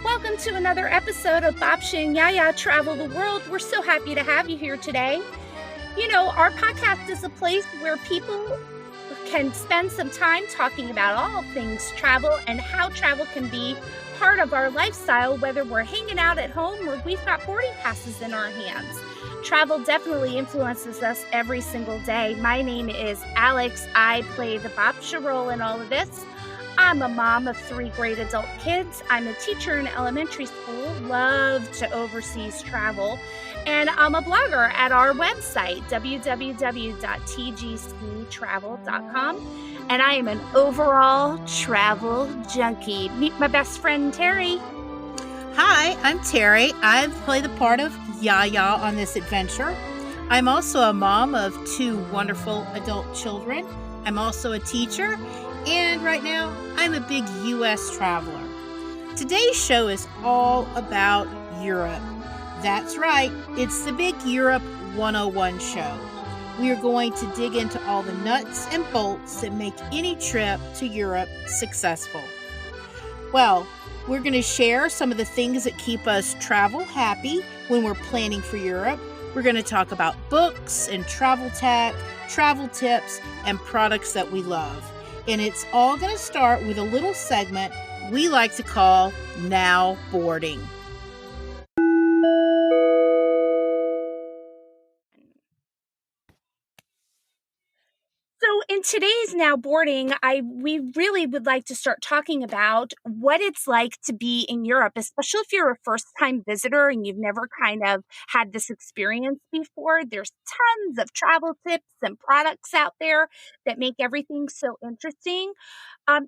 Welcome to another episode of Babcia and Yaya Travel the World. We're so happy to have you here today. You know, our podcast is a place where people can spend some time talking about all things travel and how travel can be part of our lifestyle, whether we're hanging out at home or we've got boarding passes in our hands. Travel definitely influences us every single day. My name is Alex. I play the Babcia role in all of this. I'm a mom of 3 great adult kids. I'm a teacher in elementary school, love to overseas travel, and I'm a blogger at our website, www.tgctravel.com, and I am an overall travel junkie. Meet my best friend, Terry. Hi, I'm Terry. I play the part of Yaya on this adventure. I'm also a mom of 2 wonderful adult children. I'm also a teacher. And right now, I'm a big U.S. traveler. Today's show is all about Europe. That's right, it's the Big Europe 101 show. We are going to dig into all the nuts and bolts that make any trip to Europe successful. Well, we're going to share some of the things that keep us travel happy when we're planning for Europe. We're going to talk about books and travel tech, travel tips, and products that we love. And it's all going to start with a little segment we like to call Now Boarding. So in today's Now Boarding, we really would like to start talking about what it's like to be in Europe, especially if you're a first-time visitor and you've never kind of had this experience before. There's tons of travel tips and products out there that make everything so interesting.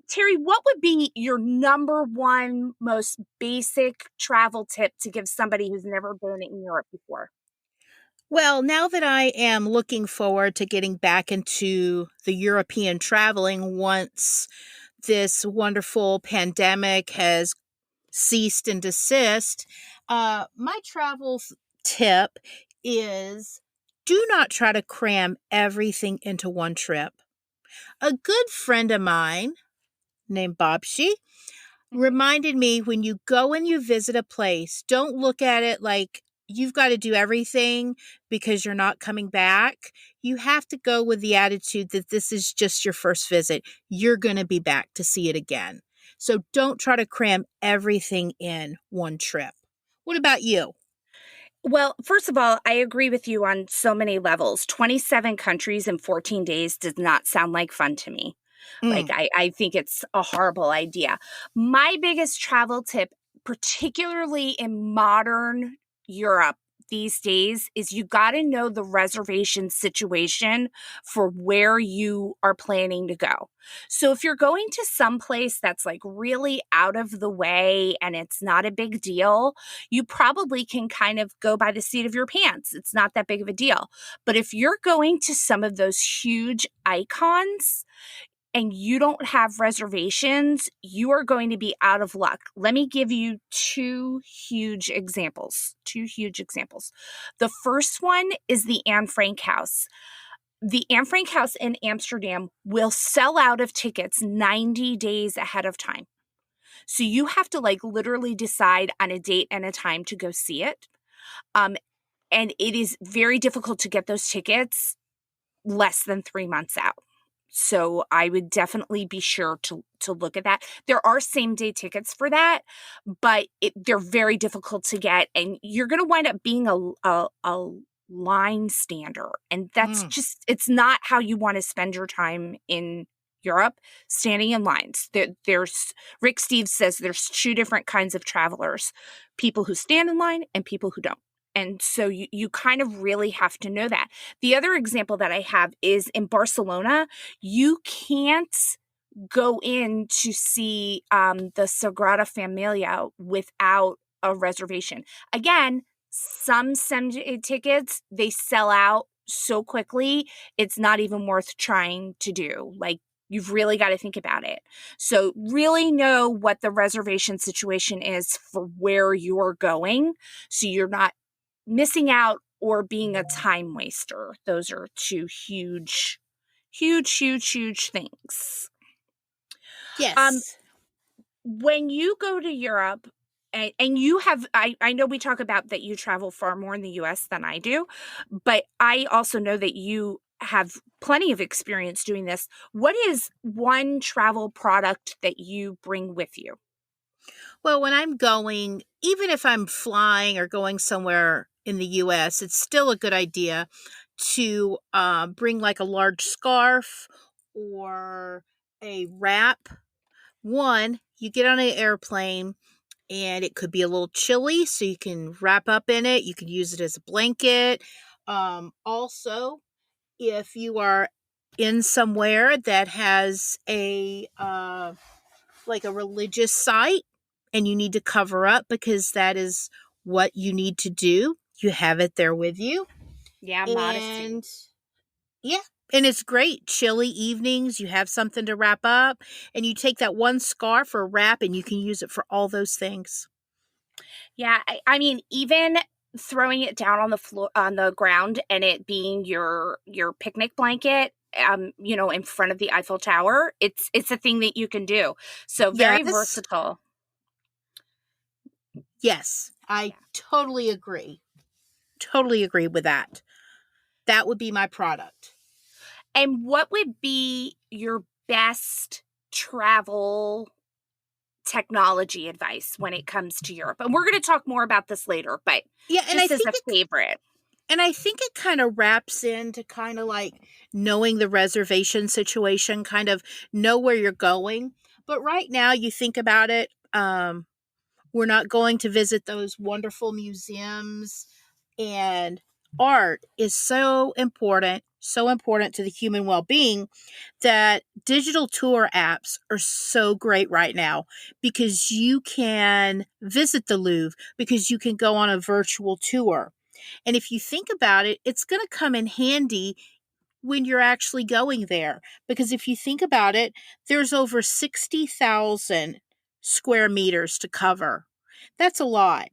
Terry, what would be your number one most basic travel tip to give somebody who's never been in Europe before? Well, now that I am looking forward to getting back into the European traveling once this wonderful pandemic has ceased and desist, my travel tip is do not try to cram everything into one trip. A good friend of mine named Babcia reminded me when you go and you visit a place, don't look at it like you've got to do everything because you're not coming back. You have to go with the attitude that this is just your first visit. You're going to be back to see it again. So don't try to cram everything in one trip. What about you? Well, first of all, I agree with you on so many levels. 27 countries in 14 days does not sound like fun to me. Like, Mm. I think it's a horrible idea. My biggest travel tip, particularly in modern Europe these days, is you got to know the reservation situation for where you are planning to go. So if you're going to some place that's like really out of the way and it's not a big deal, you probably can kind of go by the seat of your pants. It's not that big of a deal. But if you're going to some of those huge icons, and you don't have reservations, you are going to be out of luck. Let me give you 2 huge examples. The first one is the Anne Frank House. The Anne Frank House in Amsterdam will sell out of tickets 90 days ahead of time. So you have to like literally decide on a date and a time to go see it. And it is very difficult to get those tickets less than 3 months out. So I would definitely be sure to look at that. There are same-day tickets for that, but they're very difficult to get, and you're going to wind up being a line stander, and that's just it's not how you want to spend your time in Europe, standing in lines. There's Rick Steves says there's 2 different kinds of travelers: people who stand in line and people who don't. And so you kind of really have to know that. The other example that I have is in Barcelona. You can't go in to see the Sagrada Familia without a reservation. Again, some Sunday tickets, they sell out so quickly, it's not even worth trying to do. Like, you've really got to think about it. So really know what the reservation situation is for where you're going, so you're not missing out or being a time waster. Those are 2 huge things. Yes. When you go to Europe, and you have, I know we talk about that you travel far more in the US than I do, but I also know that you have plenty of experience doing this. What is one travel product that you bring with you? Well, when I'm going, even if I'm flying or going somewhere in the US, it's still a good idea to bring like a large scarf or a wrap. One, you get on an airplane and it could be a little chilly, so you can wrap up in it. You can use it as a blanket. Also, if you are in somewhere that has a like a religious site and you need to cover up because that is what you need to do, you have it there with you. Yeah, modesty. And yeah, and it's great. Chilly evenings, you have something to wrap up, and you take that one scarf or wrap and you can use it for all those things. Yeah, I mean, even throwing it down on the floor, on the ground, and it being your picnic blanket, in front of the Eiffel Tower, it's a thing that you can do. So very Yes, versatile. yes, I Yeah. totally agree. Totally agree with that. That would be my product. And what would be your best travel technology advice when it comes to Europe? And we're going to talk more about this later, but Yeah, just as a favorite. and I think it kind of wraps into kind of like knowing the reservation situation, kind of know where you're going. But right now, you think about it, we're not going to visit those wonderful museums, and art is so important to the human well-being, that digital tour apps are so great right now because you can visit the Louvre, because you can go on a virtual tour. And if you think about it, it's going to come in handy when you're actually going there. Because if you think about it, there's over 60,000 square meters to cover. That's a lot.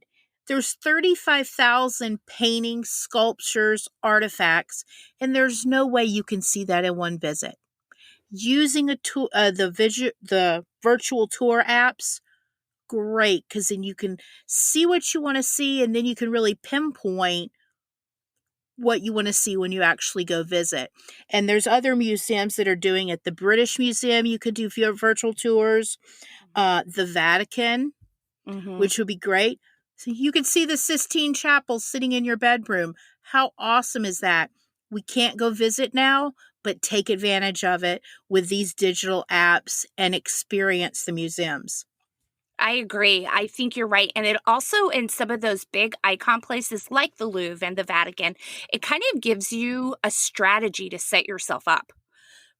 There's 35,000 paintings, sculptures, artifacts, and there's no way you can see that in one visit. Using the virtual tour apps, great, because then you can see what you want to see, and then you can really pinpoint what you want to see when you actually go visit. And there's other museums that are doing it. The British Museum, you could do virtual tours. The Vatican, Mm-hmm. which would be great. So you can see the Sistine Chapel sitting in your bedroom. How awesome is that? We can't go visit now, but take advantage of it with these digital apps and experience the museums. I agree. I think you're right. And it also, in some of those big icon places like the Louvre and the Vatican, it kind of gives you a strategy to set yourself up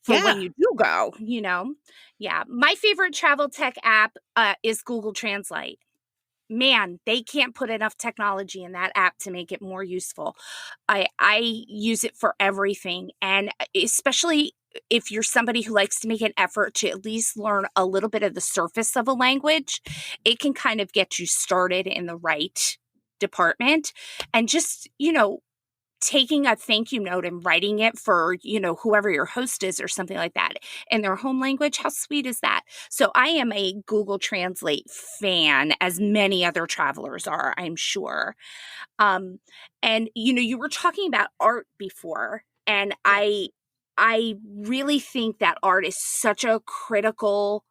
for when Yeah. you do go. Yeah. My favorite travel tech app is Google Translate. Man, they can't put enough technology in that app to make it more useful. I use it for everything, and especially if you're somebody who likes to make an effort to at least learn a little bit of the surface of a language, it can kind of get you started in the right department. And just, taking a thank you note and writing it for, whoever your host is or something like that in their home language. How sweet is that? So I am a Google Translate fan, as many other travelers are, I'm sure. Um, and you were talking about art before, and I Yes. I really think that art is such a critical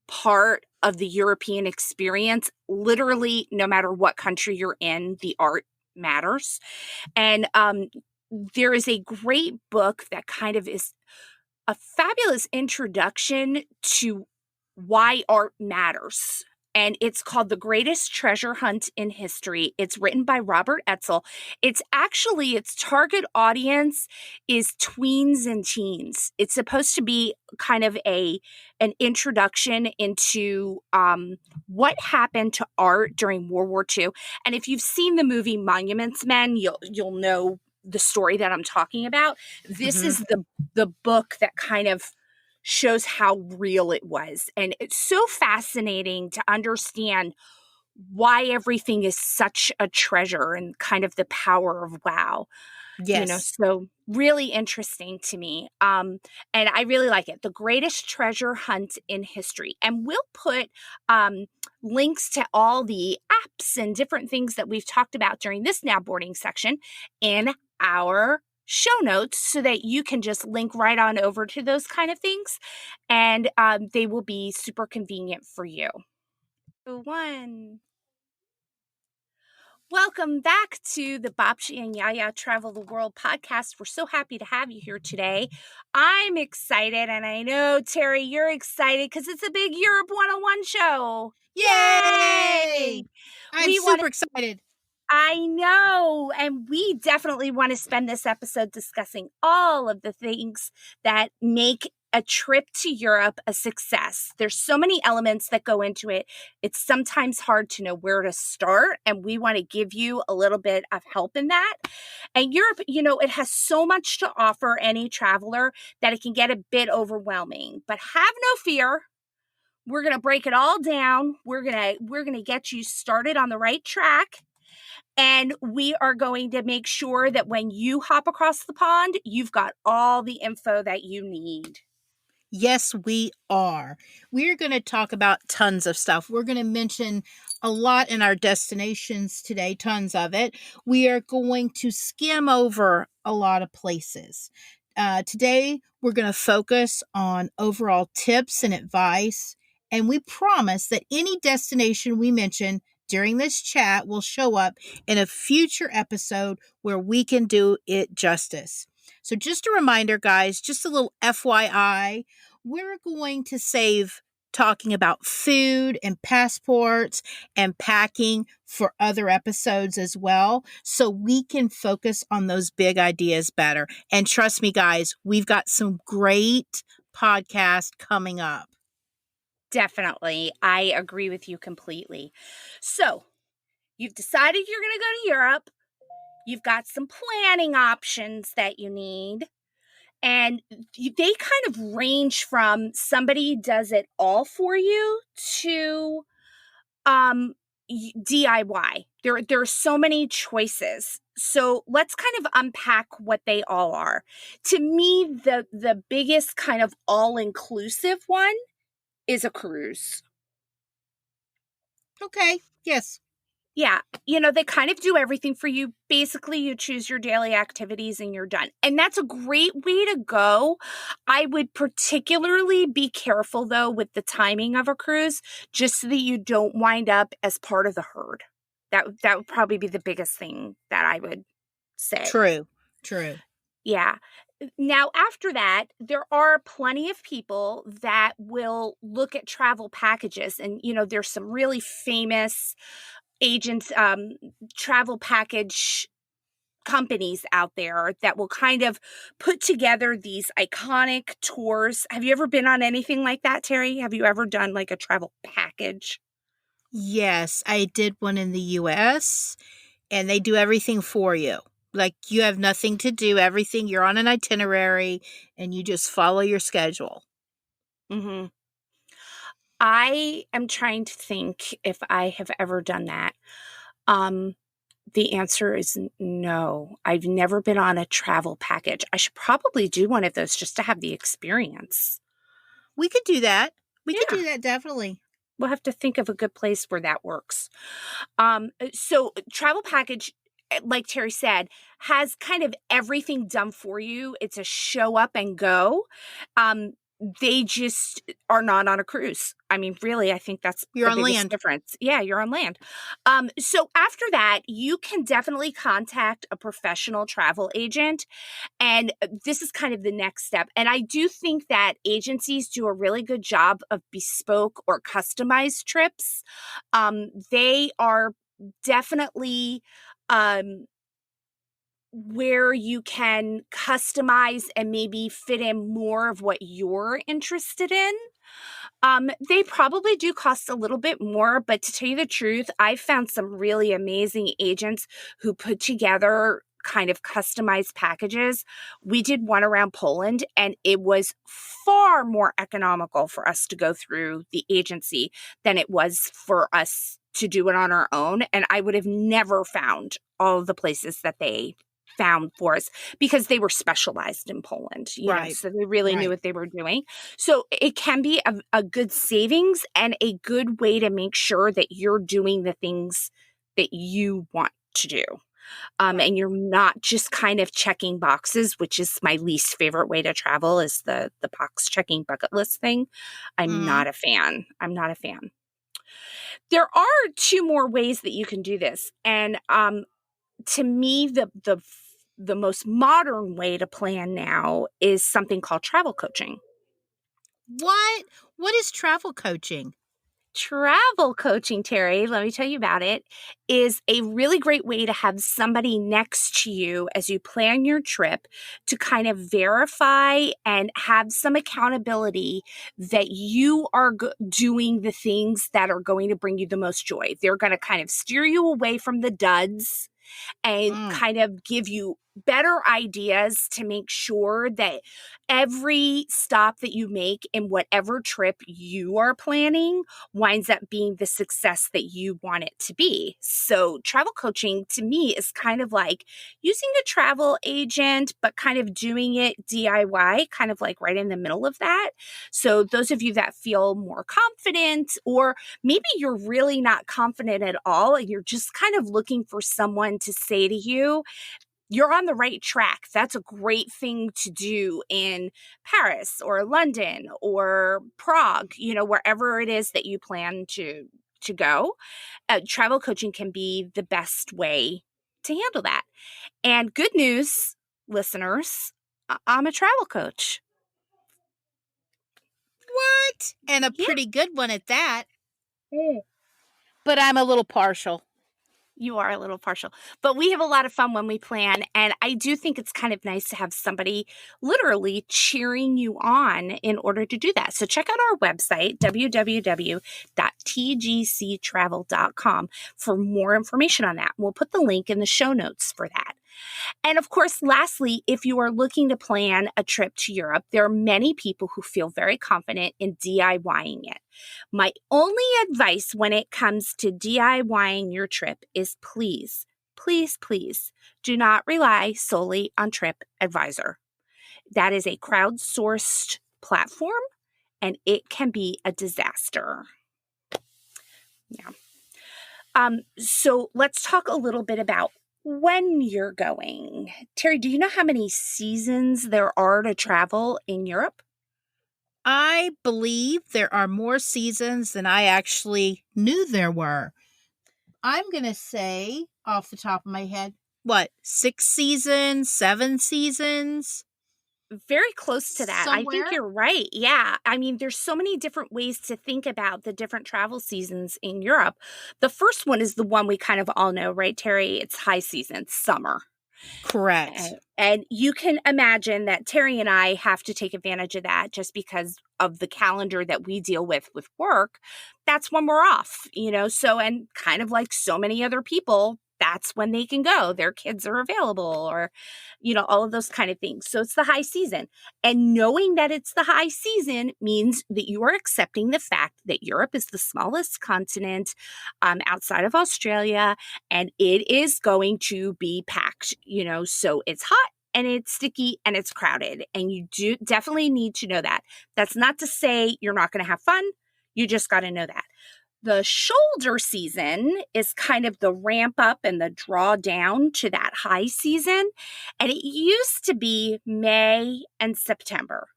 part of the European experience. Literally, no matter what country you're in, the art matters. And there is a great book that kind of is a fabulous introduction to why art matters. And it's called The Greatest Treasure Hunt in History. It's written by Robert Etzel. Its target audience is tweens and teens. It's supposed to be kind of an introduction into what happened to art during World War II. And if you've seen the movie Monuments Men, you'll know the story that I'm talking about. This Hmm. is the book that kind of shows how real it was. And it's so fascinating to understand why everything is such a treasure and kind of the power of wow. Yes. So really interesting to me. And I really like it. The Greatest Treasure Hunt in History. And we'll put links to all the apps and different things that we've talked about during this now boarding section in our show notes so that you can just link right on over to those kind of things, and they will be super convenient for you. One. Welcome back to the Babcia and Yaya Travel the World podcast. We're so happy to have you here today. I'm excited, and I know, Terry, you're excited because it's a big Europe 101 show. Yay! I'm We want super excited. I know, and we definitely want to spend this episode discussing all of the things that make a trip to Europe a success. There's so many elements that go into it. It's sometimes hard to know where to start, and we want to give you a little bit of help in that. And Europe, it has so much to offer any traveler that it can get a bit overwhelming. But have no fear. We're going to break it all down. We're going to get you started on the right track. And we are going to make sure that when you hop across the pond, you've got all the info that you need. Yes, we are. We're going to talk about tons of stuff. We're going to mention a lot in our destinations today, tons of it. We are going to skim over a lot of places. Today, we're going to focus on overall tips and advice. And we promise that any destination we mention during this chat will show up in a future episode where we can do it justice. So just a reminder, guys, just a little FYI, we're going to save talking about food and passports and packing for other episodes as well, so we can focus on those big ideas better. And trust me, guys, we've got some great podcasts coming up. Definitely. I agree with you completely. So, you've decided you're going to go to Europe. You've got some planning options that you need. And they kind of range from somebody does it all for you to DIY. There are so many choices. So let's kind of unpack what they all are. To me, the biggest kind of all-inclusive one is a cruise. Okay, yes. Yeah, they kind of do everything for you. Basically, you choose your daily activities and you're done. And that's a great way to go. I would particularly be careful, though, with the timing of a cruise, just so that you don't wind up as part of the herd. That would probably be the biggest thing that I would say. True. Yeah. Now, after that, there are plenty of people that will look at travel packages. And, there's some really famous agents, travel package companies out there that will kind of put together these iconic tours. Have you ever been on anything like that, Terry? Have you ever done like a travel package? Yes, I did one in the US, and they do everything for you. Like, you have nothing to do, everything. You're on an itinerary, and you just follow your schedule. Mm-hmm. I am trying to think if I have ever done that. The answer is no. I've never been on a travel package. I should probably do one of those just to have the experience. We could do that. We could Yeah. do that, definitely. We'll have to think of a good place where that works. So travel package, like Terry said, has kind of everything done for you. It's a show up and go. They just are not on a cruise. I mean, really, I think that's You're the on biggest land. difference. Yeah, you're on land. So after that, you can definitely contact a professional travel agent. And this is kind of the next step. And I do think that agencies do a really good job of bespoke or customized trips. They are definitely where you can customize and maybe fit in more of what you're interested in. They probably do cost a little bit more, but to tell you the truth, I've found some really amazing agents who put together kind of customized packages. We did one around Poland, and it was far more economical for us to go through the agency than it was for us to do it on our own. And I would have never found all of the places that they found for us because they were specialized in Poland, Right. so they really knew Right. what they were doing. So it can be a good savings and a good way to make sure that you're doing the things that you want to do. Right. And you're not just kind of checking boxes, which is my least favorite way to travel is the box checking bucket list thing. I'm Mhm. not a fan. I'm not a fan. There are two more ways that you can do this. And to me, the most modern way to plan now is something called travel coaching. What? What is travel coaching? Travel coaching, Terry, let me tell you about it, is a really great way to have somebody next to you as you plan your trip to kind of verify and have some accountability that you are doing the things that are going to bring you the most joy. They're going to kind of steer you away from the duds and Mm. kind of give you better ideas to make sure that every stop that you make in whatever trip you are planning winds up being the success that you want it to be. So, travel coaching to me is kind of like using a travel agent, but kind of doing it DIY, kind of like right in the middle of that. So, those of you that feel more confident, or maybe you're really not confident at all, and you're just kind of looking for someone to say to you, you're on the right track. That's a great thing to do in Paris or London or Prague, wherever it is that you plan to go. Travel coaching can be the best way to handle that. And good news, listeners, I'm a travel coach. What? And a Yeah. pretty good one at that. But I'm a little partial. You are a little partial, but we have a lot of fun when we plan. And I do think it's kind of nice to have somebody literally cheering you on in order to do that. So check out our website, www.tgctravel.com, for more information on that. We'll put the link in the show notes for that. And of course, lastly, if you are looking to plan a trip to Europe, there are many people who feel very confident in DIYing it. My only advice when it comes to DIYing your trip is please, please, please do not rely solely on TripAdvisor. That is a crowdsourced platform and it can be a disaster. Yeah. So let's talk a little bit about when you're going. Terry, do you know how many seasons there are to travel in Europe? I believe there are more seasons than I actually knew there were. I'm going to say, off the top of my head, what, 6 seasons, 7 seasons? Very close to that. I think Somewhere. you're right. Yeah. I mean, there's so many different ways to think about the different travel seasons in Europe. The first one is the one we kind of all know, right, Terry? It's high season, summer. Correct. And you can imagine that Terry and I have to take advantage of that just because of the calendar that we deal with work. That's when we're off, so, and kind of like so many other people, that's when they can go. Their kids are available or, all of those kind of things. So it's the high season. And knowing that it's the high season means that you are accepting the fact that Europe is the smallest continent outside of Australia, and it is going to be packed, so it's hot and it's sticky and it's crowded. And you do definitely need to know that. That's not to say you're not going to have fun. You just got to know that. The shoulder season is kind of the ramp up and the draw down to that high season. And it used to be May and September.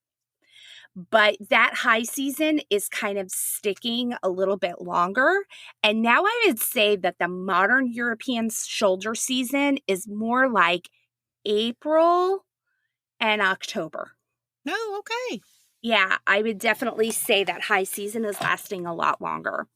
But that high season is kind of sticking a little bit longer. And now I would say that the modern European shoulder season is more like April and October. Oh, okay. Yeah, I would definitely say that high season is lasting a lot longer.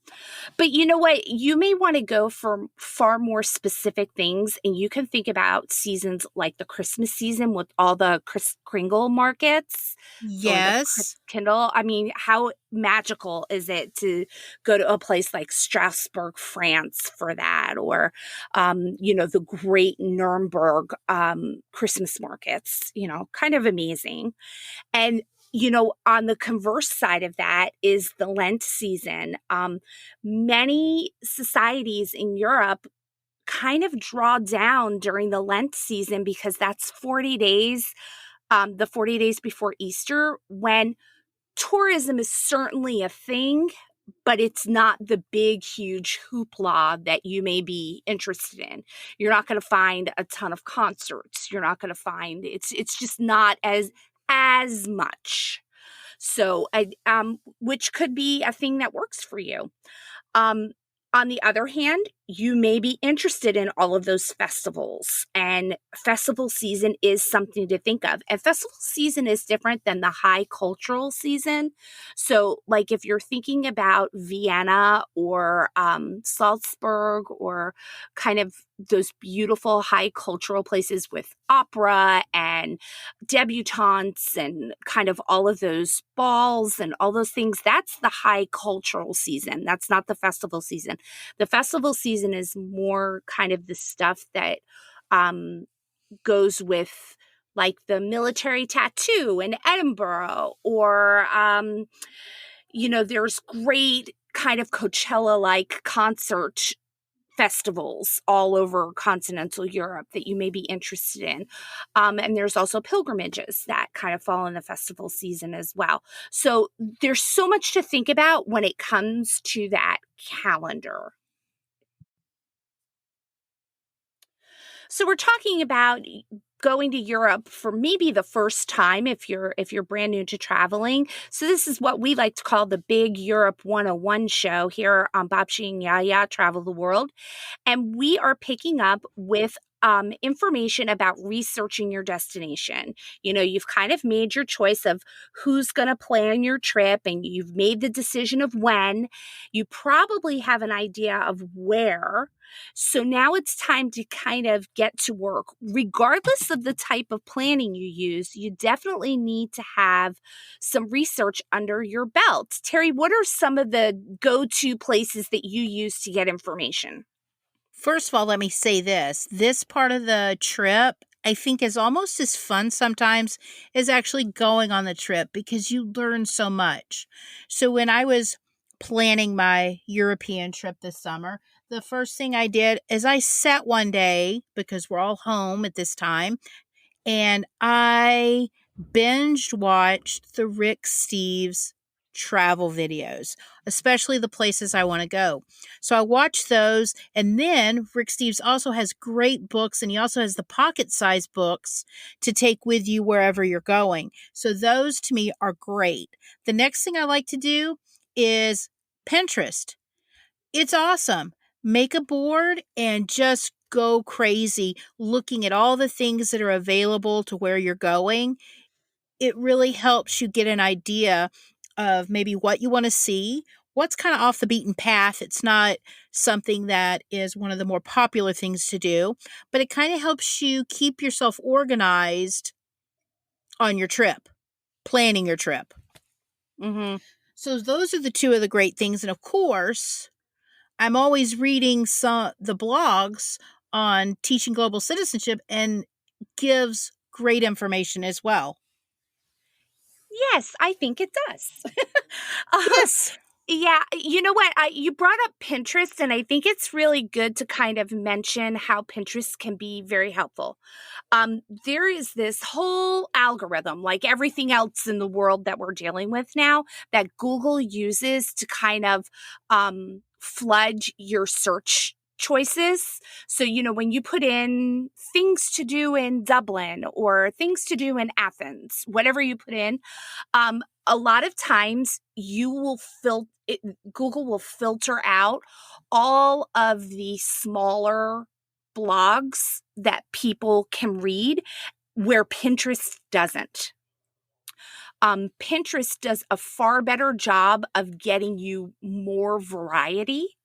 But you know what? You may want to go for far more specific things, and you can think about seasons like the Christmas season with all the Kringle markets or the Yes. Kindle. I mean, how magical is it to go to a place like Strasbourg, France for that, or, the great Nuremberg Christmas markets, kind of amazing. And on the converse side of that is the Lent season. Many societies in Europe kind of draw down during the Lent season because that's 40 days, the 40 days before Easter, when tourism is certainly a thing, but it's not the big, huge hoopla that you may be interested in. You're not going to find a ton of concerts. You're not going to find it's just not as much. So, which could be a thing that works for you. Um, on the other hand, you may be interested in all of those festivals, and festival season is something to think of. And festival season is different than the high cultural season. So, like if you're thinking about Vienna or Salzburg or kind of those beautiful high cultural places with opera and debutantes and kind of all of those balls and all those things, that's the high cultural season. That's not the festival season. The festival season is more kind of the stuff that goes with like the military tattoo in Edinburgh, or there's great kind of Coachella-like concert festivals all over continental Europe that you may be interested in. And there's also pilgrimages that kind of fall in the festival season as well. So there's so much to think about when it comes to that calendar. So we're talking about going to Europe for maybe the first time if you're brand new to traveling. So this is what we like to call the Big Europe 101 show here on Babcia and Yaya Travel the World. And we are picking up with information about researching your destination. You've kind of made your choice of who's going to plan your trip, and you've made the decision of when. You probably have an idea of where. So now it's time to kind of get to work. Regardless of the type of planning you use, you definitely need to have some research under your belt. Terry, what are some of the go-to places that you use to get information? First of all, let me say this. This part of the trip, I think, is almost as fun sometimes as actually going on the trip because you learn so much. So when I was planning my European trip this summer, the first thing I did is I sat one day, because we're all home at this time, and I binged watched the Rick Steves travel videos, especially the places I want to go. So I watched those, and then Rick Steves also has great books, and he also has the pocket-sized books to take with you wherever you're going. So those to me are great. The next thing I like to do is Pinterest. It's awesome. Make a board and just go crazy looking at all the things that are available to where you're going. It really helps you get an idea of maybe what you want to see, what's kind of off the beaten path. It's not something that is one of the more popular things to do, but it kind of helps you keep yourself organized on your trip, planning your trip. Mm-hmm. So those are the two of the great things. And of course, I'm always reading the blogs on teaching global citizenship, and gives great information as well. Yes, I think it does. Um, Yes. Yeah, you know what? You brought up Pinterest, and I think it's really good to kind of mention how Pinterest can be very helpful. There is this whole algorithm, like everything else in the world that we're dealing with now, that Google uses to kind of flood your search choices. So, when you put in things to do in Dublin or things to do in Athens, whatever you put in, a lot of times Google will filter out all of the smaller blogs that people can read, where Pinterest doesn't. Pinterest does a far better job of getting you more variety,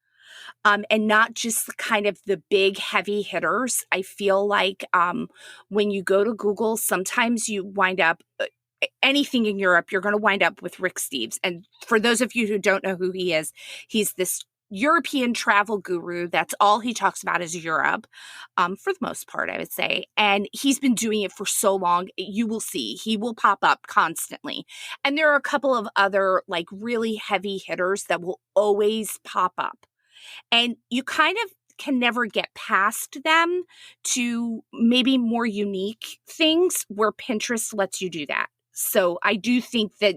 and not just kind of the big heavy hitters. I feel like when you go to Google, sometimes you wind up anything in Europe, you're going to wind up with Rick Steves. And for those of you who don't know who he is, he's this European travel guru. That's all he talks about is Europe, for the most part, I would say. And he's been doing it for so long. You will see he will pop up constantly. And there are a couple of other like really heavy hitters that will always pop up. And you kind of can never get past them to maybe more unique things where Pinterest lets you do that. So I do think that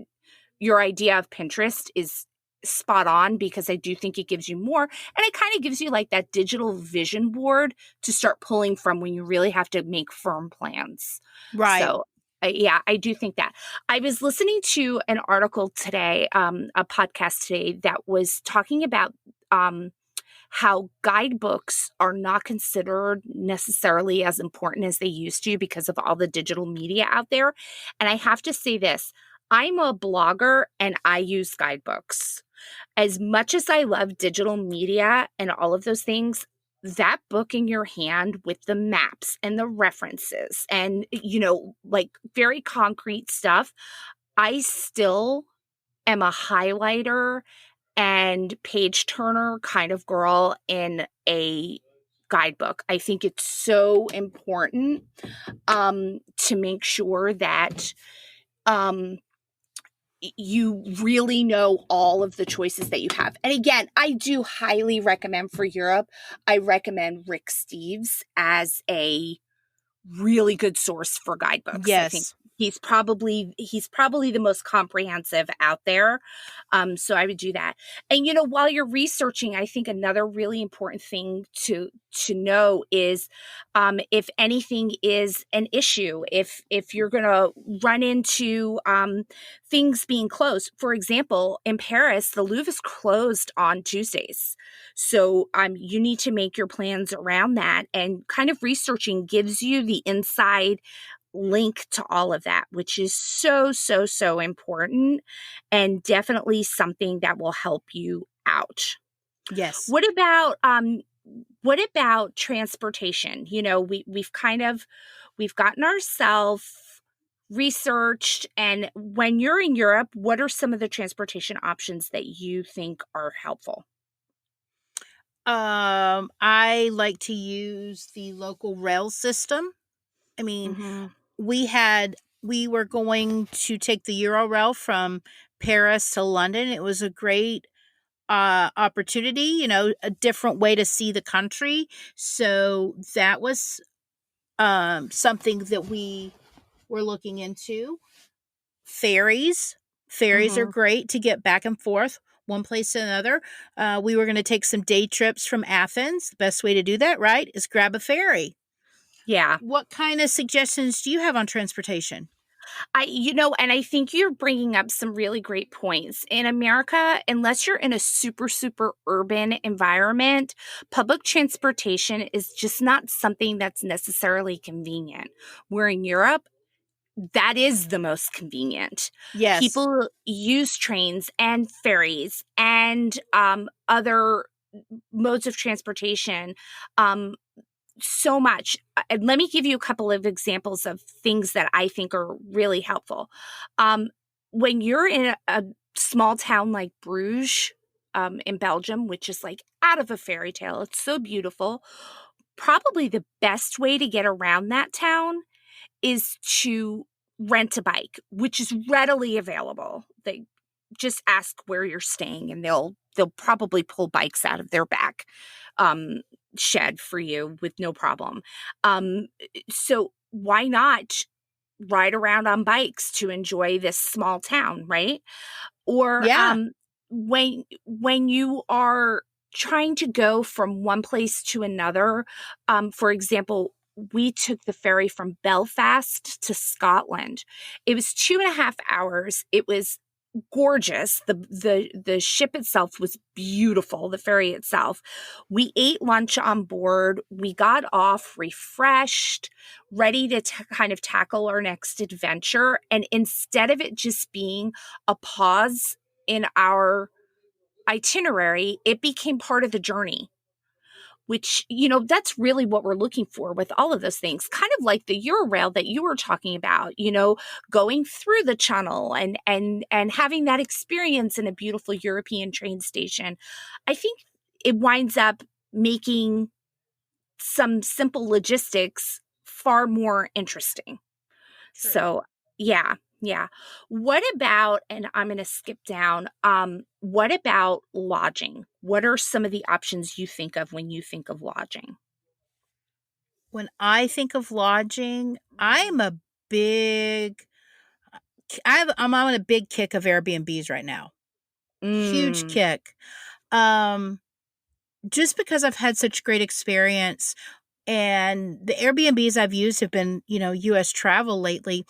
your idea of Pinterest is spot on, because I do think it gives you more, and it kind of gives you like that digital vision board to start pulling from when you really have to make firm plans. Right. So yeah, I do think that. I was listening to an article today, a podcast today, that was talking about how guidebooks are not considered necessarily as important as they used to because of all the digital media out there. And I have to say this, I'm a blogger and I use guidebooks. As much as I love digital media and all of those things, that book in your hand with the maps and the references and, like very concrete stuff, I still am a highlighter and page turner kind of girl in a guidebook. I think it's so important to make sure that um, you really know all of the choices that you have. And again, I do highly recommend for Europe, I recommend Rick Steves as a really good source for guidebooks. I think Yes. he's probably the most comprehensive out there. So I would do that. And while you're researching, I think another really important thing to know is if anything is an issue, if you're going to run into things being closed. For example, in Paris, the Louvre is closed on Tuesdays. So you need to make your plans around that, and kind of researching gives you the inside link to all of that, which is so, so, so important, and definitely something that will help you out. Yes. What about transportation? We've gotten ourselves researched, and when you're in Europe, what are some of the transportation options that you think are helpful? I like to use the local rail system. I mean, Mm-hmm. we were going to take the Euro from Paris to London. It was a great opportunity, a different way to see the country. So that was something that we were looking into. Ferries. Ferries are Mm-hmm. great to get back and forth one place to another. We were going to take some day trips from Athens. The best way to do that, right, is grab a ferry. Yeah. What kind of suggestions do you have on transportation? And I think you're bringing up some really great points. In America, unless you're in a super, super urban environment, public transportation is just not something that's necessarily convenient. Where in Europe, that is the most convenient. Yes. People use trains and ferries and other modes of transportation um, so much. And let me give you a couple of examples of things that I think are really helpful. Um, when you're in a small town like Bruges in Belgium, which is like out of a fairy tale, it's so beautiful. Probably the best way to get around that town is to rent a bike, which is readily available. They just ask where you're staying, and they'll probably pull bikes out of their back um, shed for you with no problem. So why not ride around on bikes to enjoy this small town, right? Or Yeah. when you are trying to go from one place to another, for example, we took the ferry from Belfast to Scotland. It was 2.5 hours. It was gorgeous. The ship itself was beautiful, the ferry itself. We ate lunch on board. We got off refreshed, ready to kind of tackle our next adventure. And instead of it just being a pause in our itinerary, it became part of the journey, which, that's really what we're looking for with all of those things. Kind of like the Eurail that you were talking about, going through the channel and having that experience in a beautiful European train station. I think it winds up making some simple logistics far more interesting. True. So, yeah. Yeah. What about, and I'm going to skip down, what about lodging? What are some of the options you think of when you think of lodging? When I think of lodging, big I'm on a big kick of Airbnbs right now. Huge Mm, kick. Um, just because I've had such great experience, and the Airbnbs I've used have been, US travel lately,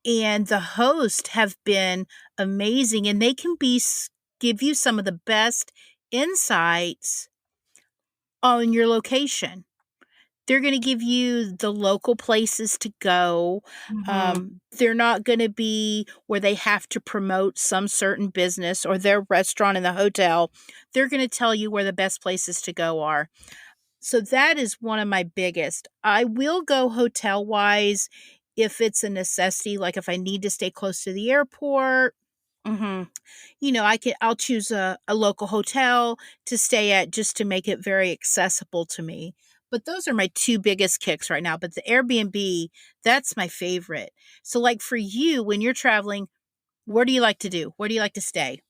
and the hosts have been amazing, and they can give you some of the best insights on your location. They're going to give you the local places to go. mhm. They're not going to be where they have to promote some certain business or their restaurant in the hotel. They're going to tell you where the best places to go are. So that is one of my biggest. I will go hotel wise if it's a necessity, like if I need to stay close to the airport. Mhm. I'll choose a local hotel to stay at just to make it very accessible to me. But those are my two biggest kicks right now. But the Airbnb, that's my favorite. So like for you, when you're traveling, what do you like to do? Where do you like to stay?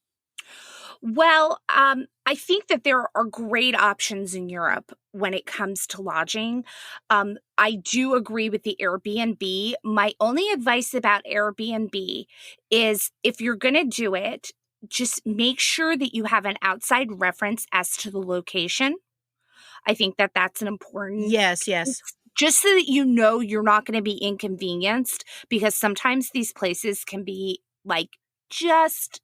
Well, I think that there are great options in Europe when it comes to lodging. I do agree with the Airbnb. My only advice about Airbnb is if you're going to do it, just make sure that you have an outside reference as to the location. I think that that's an important Yes, piece, yes. just so that you know you're not going to be inconvenienced, because sometimes these places can be like just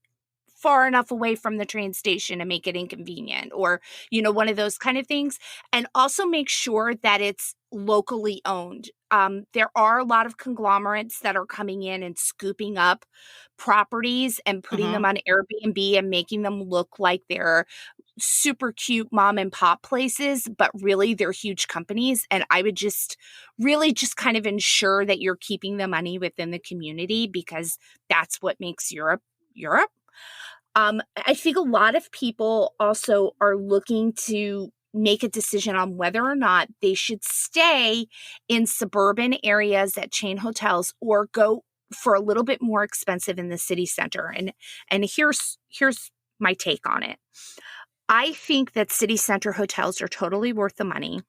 far enough away from the train station to make it inconvenient, or one of those kind of things. And also make sure that it's locally owned. There are a lot of conglomerates that are coming in and scooping up properties and putting Uh-huh. them on Airbnb and making them look like they're super cute mom and pop places, but really they're huge companies. And I would just really just kind of ensure that you're keeping the money within the community, because that's what makes Europe Europe. I think a lot of people also are looking to make a decision on whether or not they should stay in suburban areas at chain hotels or go for a little bit more expensive in the city center. And here's my take on it. I think that city center hotels are totally worth the money.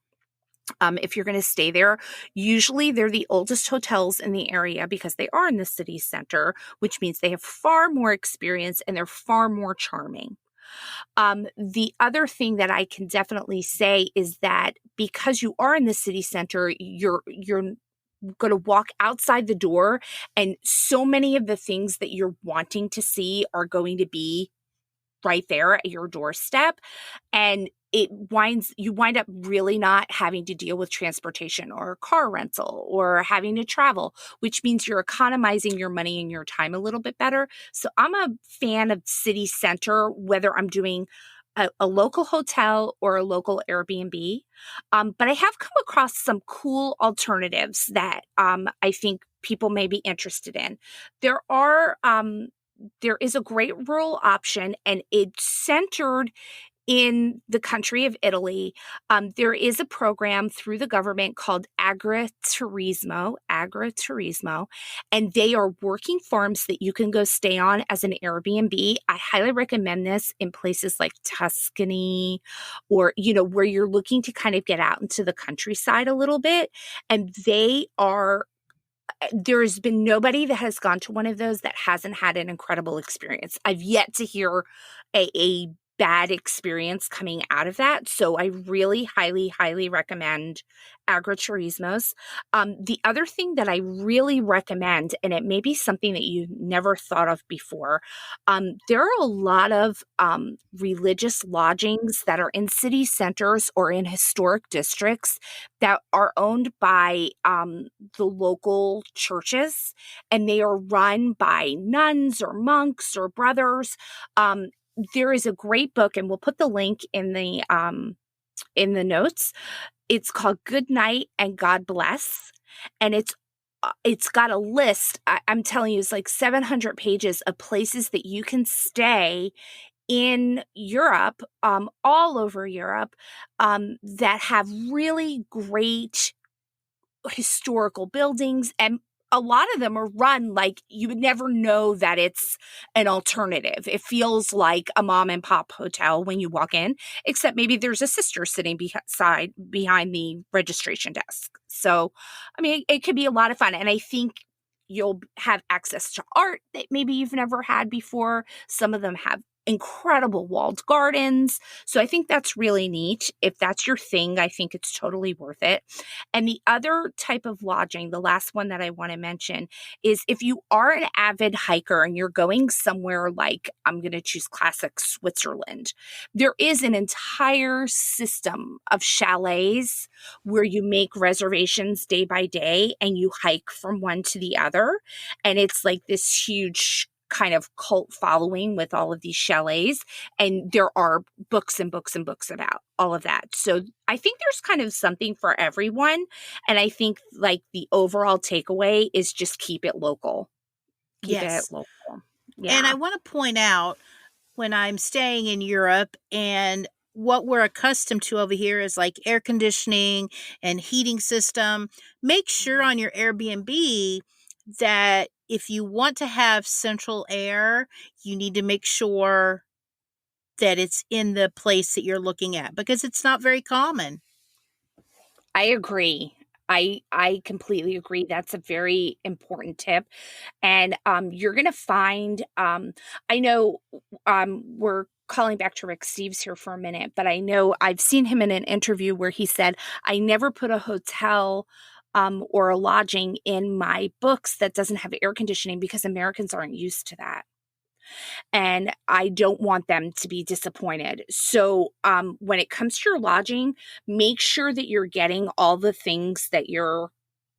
If you're going to stay there, usually they're the oldest hotels in the area because they are in the city center, which means they have far more experience and they're far more charming. The other thing that I can definitely say is that because you are in the city center, you're going to walk outside the door, and so many of the things that you're wanting to see are going to be right there at your doorstep. And you wind up really not having to deal with transportation or car rental or having to travel, which means you're economizing your money and your time a little bit better. So I'm a fan of city center, whether I'm doing a local hotel or a local Airbnb. But I have come across some cool alternatives that I think people may be interested in. There are there is a great rural option, and it's centered in the country of Italy. There is a program through the government called Agriturismo, and they are working farms that you can go stay on as an Airbnb. I highly recommend this in places like Tuscany, or, where you're looking to kind of get out into the countryside a little bit. And there has been nobody that has gone to one of those that hasn't had an incredible experience. I've yet to hear a bad experience coming out of that. So I really highly, highly recommend agriturismos. The other thing that I really recommend, and it may be something that you never thought of before, there are a lot of religious lodgings that are in city centers or in historic districts that are owned by the local churches, and they are run by nuns or monks or brothers. There is a great book, and we'll put the link in the notes. It's called Good Night and God Bless, and it's got a list. I'm telling you, it's like 700 pages of places that you can stay in Europe, all over Europe, that have really great historical buildings. And a lot of them are run like you would never know that it's an alternative. It feels like a mom and pop hotel when you walk in, except maybe there's a sister sitting behind the registration desk. So, I mean, it could be a lot of fun. And I think you'll have access to art that maybe you've never had before. Some of them have incredible walled gardens. So I think that's really neat. If that's your thing, I think it's totally worth it. And the other type of lodging, the last one that I want to mention, is if you are an avid hiker and you're going somewhere like, I'm going to choose classic Switzerland, there is an entire system of chalets where you make reservations day by day and you hike from one to the other. And it's like this huge kind of cult following with all of these chalets. And there are books and books and books about all of that. So I think there's kind of something for everyone. And I think like the overall takeaway is just keep it local. Keep it Yes. local. And I Yeah. want to point out, when I'm staying in Europe, and what we're accustomed to over here is like air conditioning and heating system. Make sure Mhm. on your Airbnb that if you want to have central air, you need to make sure that it's in the place that you're looking at, because it's not very common. I agree. I completely agree. That's a very important tip. And you're going to find, I know we're calling back to Rick Steves here for a minute, but I know I've seen him in an interview where he said, I never put a hotel or a lodging in my books that doesn't have air conditioning because Americans aren't used to that. And I don't want them to be disappointed. So, when it comes to your lodging, make sure that you're getting all the things that you're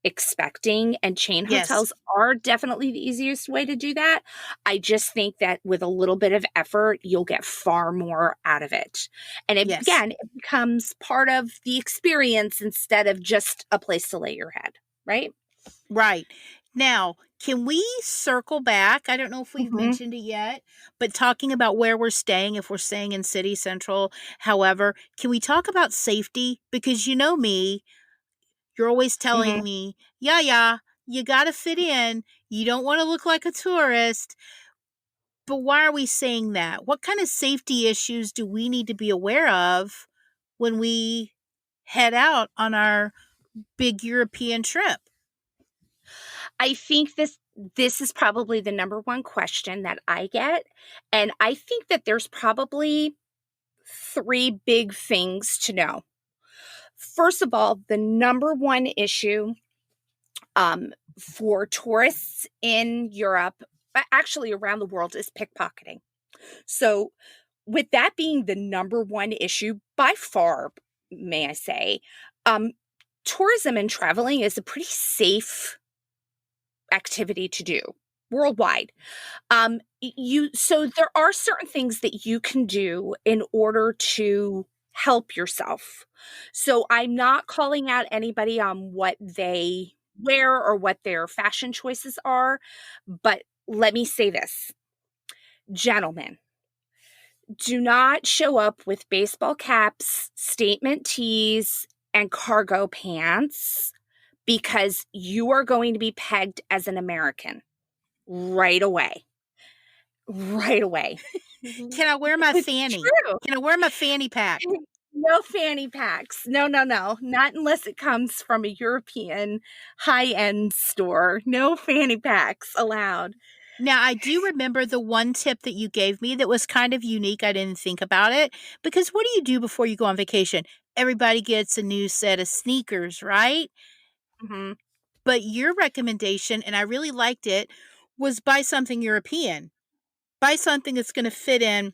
expecting, and chain Yes. hotels are definitely the easiest way to do that. I just think that with a little bit of effort, you'll get far more out of it. And it, Yes. again, it becomes part of the experience instead of just a place to lay your head, right? Right. Now, can we circle back? I don't know if we've Mhm, mentioned it yet, but talking about where we're staying, if we're staying in City Central, however, can we talk about safety? Because you know me, you're always telling mhm. me, yeah, yeah, you got to fit in. You don't want to look like a tourist. But why are we saying that? What kind of safety issues do we need to be aware of when we head out on our big European trip? I think this is probably the number one question that I get, and I think that there's probably 3 big things to know. First of all, the number one issue, for tourists in Europe, actually around the world, is pickpocketing. So, with that being the number one issue by far, may I say, um, tourism and traveling is a pretty safe activity to do worldwide. You so there are certain things that you can do in order to help yourself. So I'm not calling out anybody on what they wear or what their fashion choices are, but let me say this, gentlemen, do not show up with baseball caps, statement tees, and cargo pants because you are going to be pegged as an American right away. Right away. Mhm. Can I wear my It's fanny? true. Can I wear my fanny pack? No fanny packs. No, no, no. Not unless it comes from a European high-end store. No fanny packs allowed. Now, I do remember the one tip that you gave me that was kind of unique. I didn't think about it, because what do you do before you go on vacation? Everybody gets a new set of sneakers, right? Mhm. But your recommendation, and I really liked it, was buy something European. Buy something that's going to fit in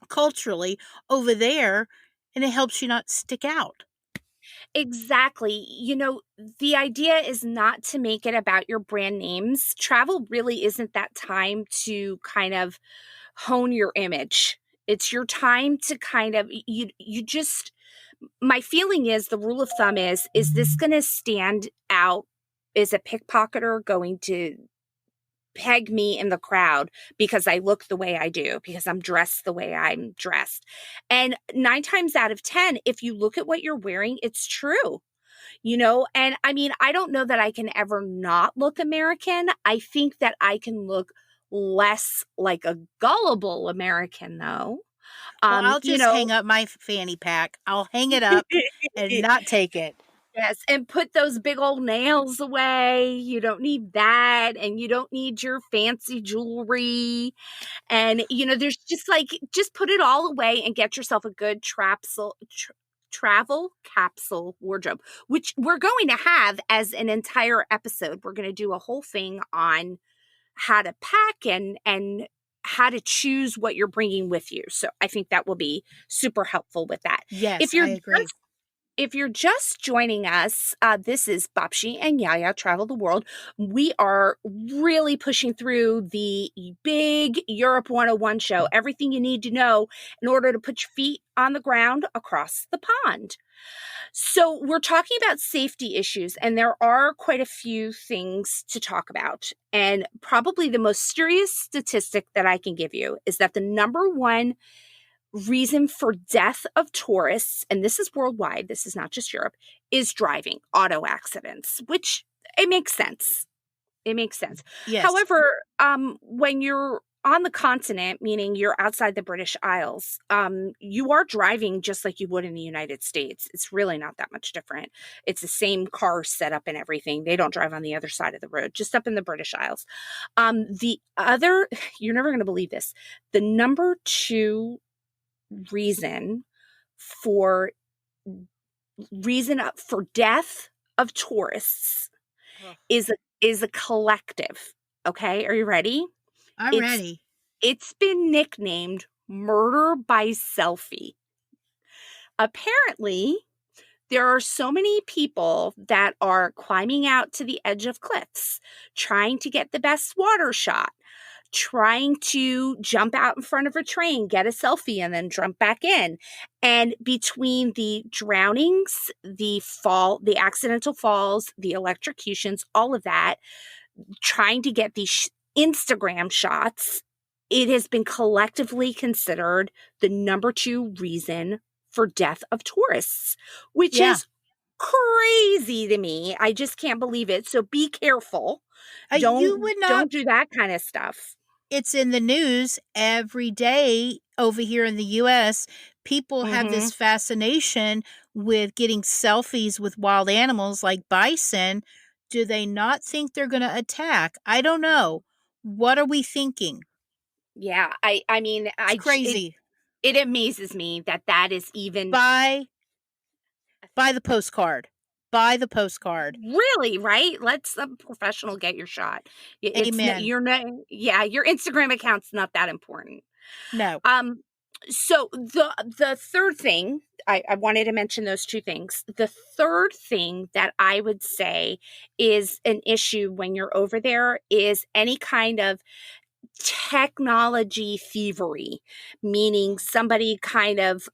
culturally over there, and it helps you not stick out. Exactly. The idea is not to make it about your brand names. Travel really isn't that time to kind of hone your image. It's your time to kind of you just my feeling is the rule of thumb is this going to stand out? Is a pickpocketer going to peg me in the crowd because I look the way I do, because I'm dressed the way I'm dressed? And 9 times out of 10, if you look at what you're wearing, it's true. And I mean, I don't know that I can ever not look American. I think that I can look less like a gullible American, though. Well, Um, I'll you just know, hang up my fanny pack. I'll hang it up and not take it. yes, and put those big old nails away. You don't need that, and you don't need your fancy jewelry. And there's just put it all away and get yourself a good travel capsule wardrobe, which we're going to have as an entire episode. We're going to do a whole thing on how to pack and how to choose what you're bringing with you. So I think that will be super helpful with that. If Yes, you're I agree. just if you're just joining us, this is Babcia and Yaya Travel the World. We are really pushing through the big Europe 101 show, everything you need to know in order to put your feet on the ground across the pond. So, we're talking about safety issues, and there are quite a few things to talk about. And probably the most serious statistic that I can give you is that the number one reason for death of tourists, and this is worldwide, this is not just Europe, is driving, auto accidents, which it makes sense. It makes sense. Yes. However, when you're on the continent, meaning you're outside the British Isles, you are driving just like you would in the United States. It's really not that much different. It's the same car setup and everything. They don't drive on the other side of the road, just up in the British Isles. The other, you're never going to believe this, the number two reason for death of tourists Ugh. is a collective. Okay, are you ready? I'm It's ready. it's been nicknamed murder by selfie. Apparently, there are so many people that are climbing out to the edge of cliffs, trying to get the best water shot, trying to jump out in front of a train, get a selfie, and then jump back in. And between the drownings, the accidental falls, the electrocutions, all of that, trying to get these Instagram shots, it has been collectively considered the number two reason for death of tourists, which Yeah. is crazy to me. I just can't believe it. So be careful. You would not. Don't do that kind of stuff. It's in the news every day over here in the US. People have Mhm. this fascination with getting selfies with wild animals like bison. Do they not think they're going to attack? I don't know. What are we thinking? Yeah, I mean, It's it crazy. it amazes me that is even Buy the postcard. Buy the postcard. really, right? Let some professional get your shot. Amen. Your Instagram account's not that important. No. Um, so the third thing, I wanted to mention those two things. The third thing that I would say is an issue when you're over there is any kind of technology thievery, meaning somebody kind of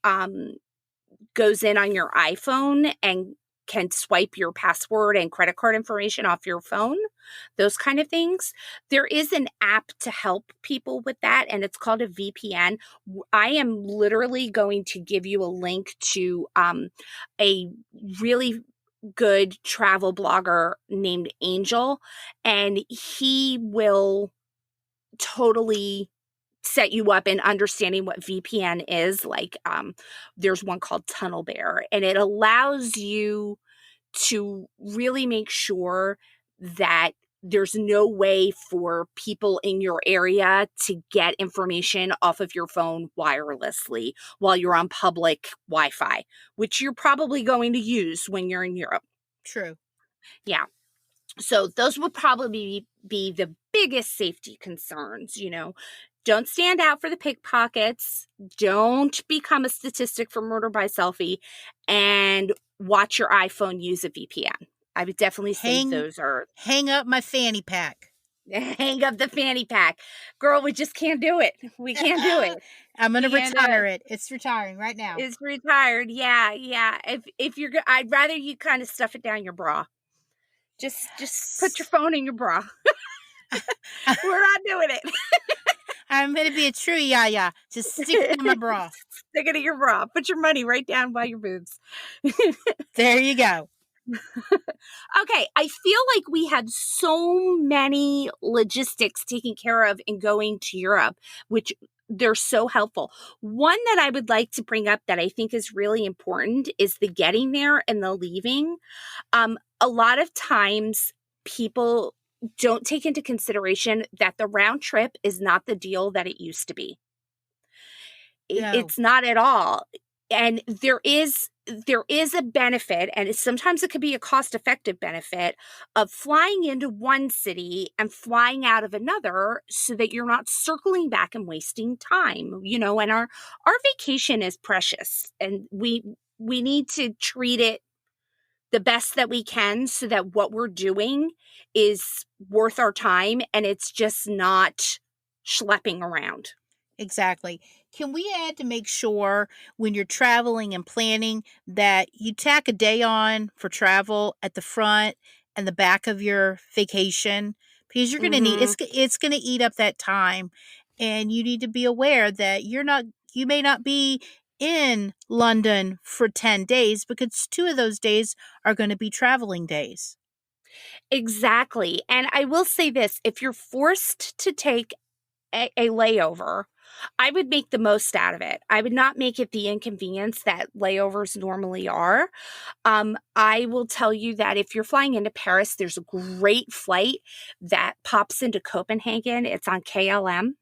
goes in on your iPhone and can swipe your password and credit card information off your phone, those kind of things. There is an app to help people with that, and it's called a VPN. I am literally going to give you a link to a really good travel blogger named Angel, and he will totally set you up in understanding what VPN is. Like, there's one called Tunnel Bear, and it allows you to really make sure that there's no way for people in your area to get information off of your phone wirelessly while you're on public Wi-Fi, which you're probably going to use when you're in Europe. True. Yeah. So those would probably be the biggest safety concerns. Don't stand out for the pickpockets. Don't become a statistic for murder by selfie, and watch your iPhone use a VPN. I would definitely say those are Hang up my fanny pack. hang up the fanny pack. Girl, we just can't do it. We can't do it. I'm going to We can't do retire it. It's retiring right now. It's retired. Yeah, yeah. If you're I'd rather you kind of stuff it down your bra. Just put your phone in your bra. We're not doing it. I'm going to be a true yaya. Just stick it in my bra. Stick it in your bra. Put your money right down by your boobs. There you go. Okay, I feel like we had so many logistics taken care of in going to Europe, which they're so helpful. One that I would like to bring up that I think is really important is the getting there and the leaving. A lot of times people don't take into consideration that the round trip is not the deal that it used to be. No, It's not at all. And there is a benefit, and sometimes it could be a cost effective benefit of flying into one city and flying out of another so that you're not circling back and wasting time, and our vacation is precious, and we need to treat it the best that we can so that what we're doing is worth our time and it's just not schlepping around. exactly. Can we add to make sure when you're traveling and planning that you tack a day on for travel at the front and the back of your vacation? Because you're going to need Mhm. it's going to eat up that time, and you need to be aware that you may not be in London for 10 days because 2 of those days are going to be traveling days. Exactly. And I will say this, if you're forced to take a layover, I would make the most out of it. I would not make it the inconvenience that layovers normally are. I will tell you that if you're flying into Paris, there's a great flight that pops into Copenhagen. It's on KLM.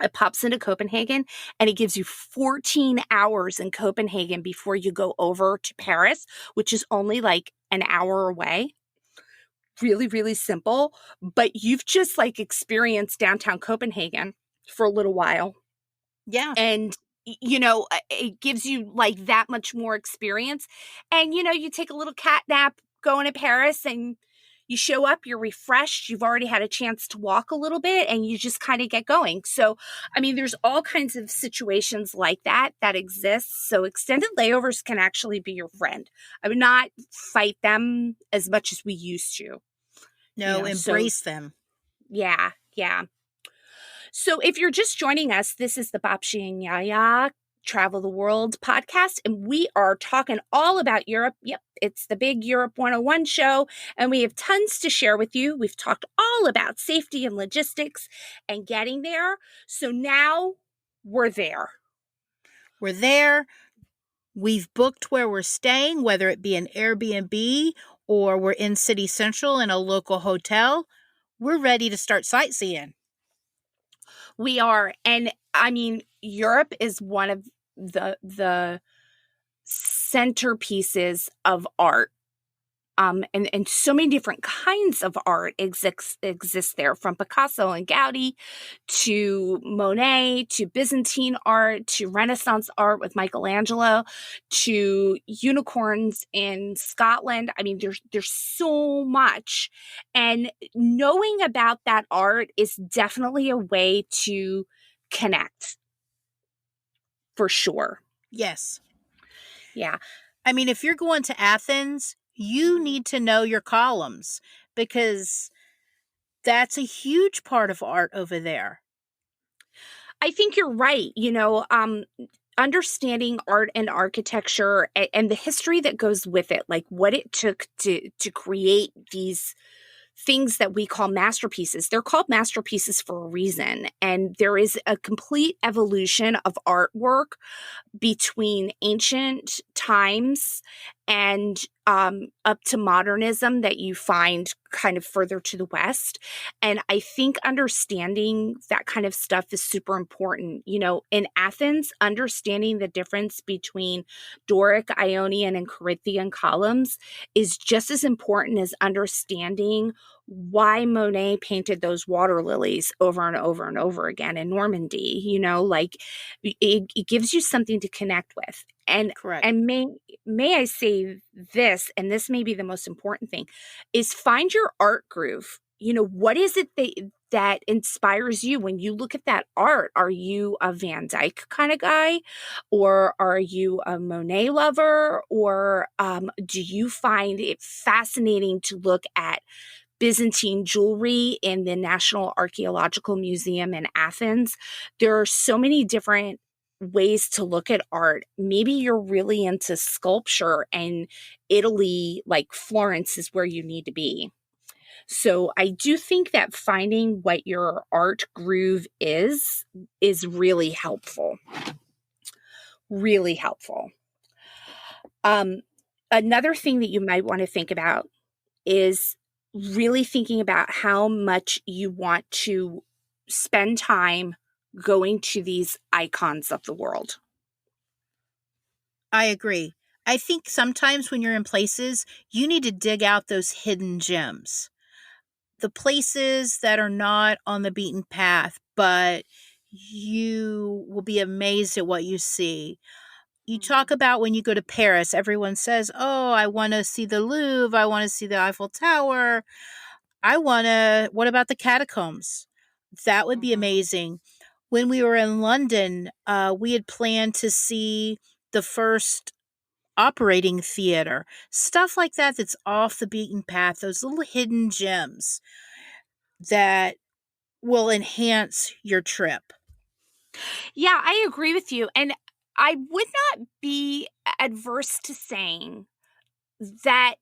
It pops into Copenhagen and it gives you 14 hours in Copenhagen before you go over to Paris, which is only like an hour away. Really, really simple, but you've just like experienced downtown Copenhagen for a little while. Yeah. And it gives you like that much more experience. And you take a little cat nap going to Paris and you show up, you're refreshed, you've already had a chance to walk a little bit and you just kind of get going. So I mean, there's all kinds of situations like that exist. So extended layovers can actually be your friend. I would not fight them as much as we used to. No, So embrace them. yeah, yeah. So if you're just joining us, this is the Babcia and Yaya Travel the World podcast, and we are talking all about Europe. Yep, it's the big Europe 101 show, and we have tons to share with you. We've talked all about safety and logistics and getting there. So now we're there. We're there. We've booked where we're staying, whether it be an Airbnb or we're in City Central in a local hotel. We're ready to start sightseeing. We are. And I mean, Europe is one of the centerpieces of art. And so many different kinds of art exist there, from Picasso and Gaudi to Monet to Byzantine art to Renaissance art with Michelangelo to unicorns in Scotland. I mean, there's so much, and knowing about that art is definitely a way to connect for sure. Yes. Yeah. I mean, if you're going to Athens, you need to know your columns because that's a huge part of art over there. I think you're right. Understanding art and architecture and the history that goes with it, like what it took to create these things that we call masterpieces. They're called masterpieces for a reason. And there is a complete evolution of artwork between ancient times and up to modernism that you find kind of further to the west. And I think understanding that kind of stuff is super important. In Athens, understanding the difference between Doric, Ionian, and Corinthian columns is just as important as understanding why Monet painted those water lilies over and over and over again in Normandy. Like it gives you something to connect with. And Correct. and may I say this, and this may be the most important thing, is find your art groove. What is it that inspires you when you look at that art? Are you a Van Dyck kind of guy, or are you a Monet lover, or do you find it fascinating to look at Byzantine jewelry in the National Archaeological Museum in Athens? There are so many different ways to look at art. Maybe you're really into sculpture, and Italy, like Florence, is where you need to be. So I do think that finding what your art groove is really helpful. Really helpful. Um, Another thing that you might want to think about is really thinking about how much you want to spend time going to these icons of the world. I agree. I think sometimes when you're in places, you need to dig out those hidden gems. The places that are not on the beaten path, but you will be amazed at what you see. You talk about when you go to Paris, everyone says, "Oh, I want to see the Louvre. I want to see the Eiffel Tower. What about the catacombs?" That would be Mhm. amazing. When we were in London, we had planned to see the first operating theater, stuff like that that's off the beaten path, those little hidden gems that will enhance your trip. Yeah, I agree with you. And I would not be adverse to saying that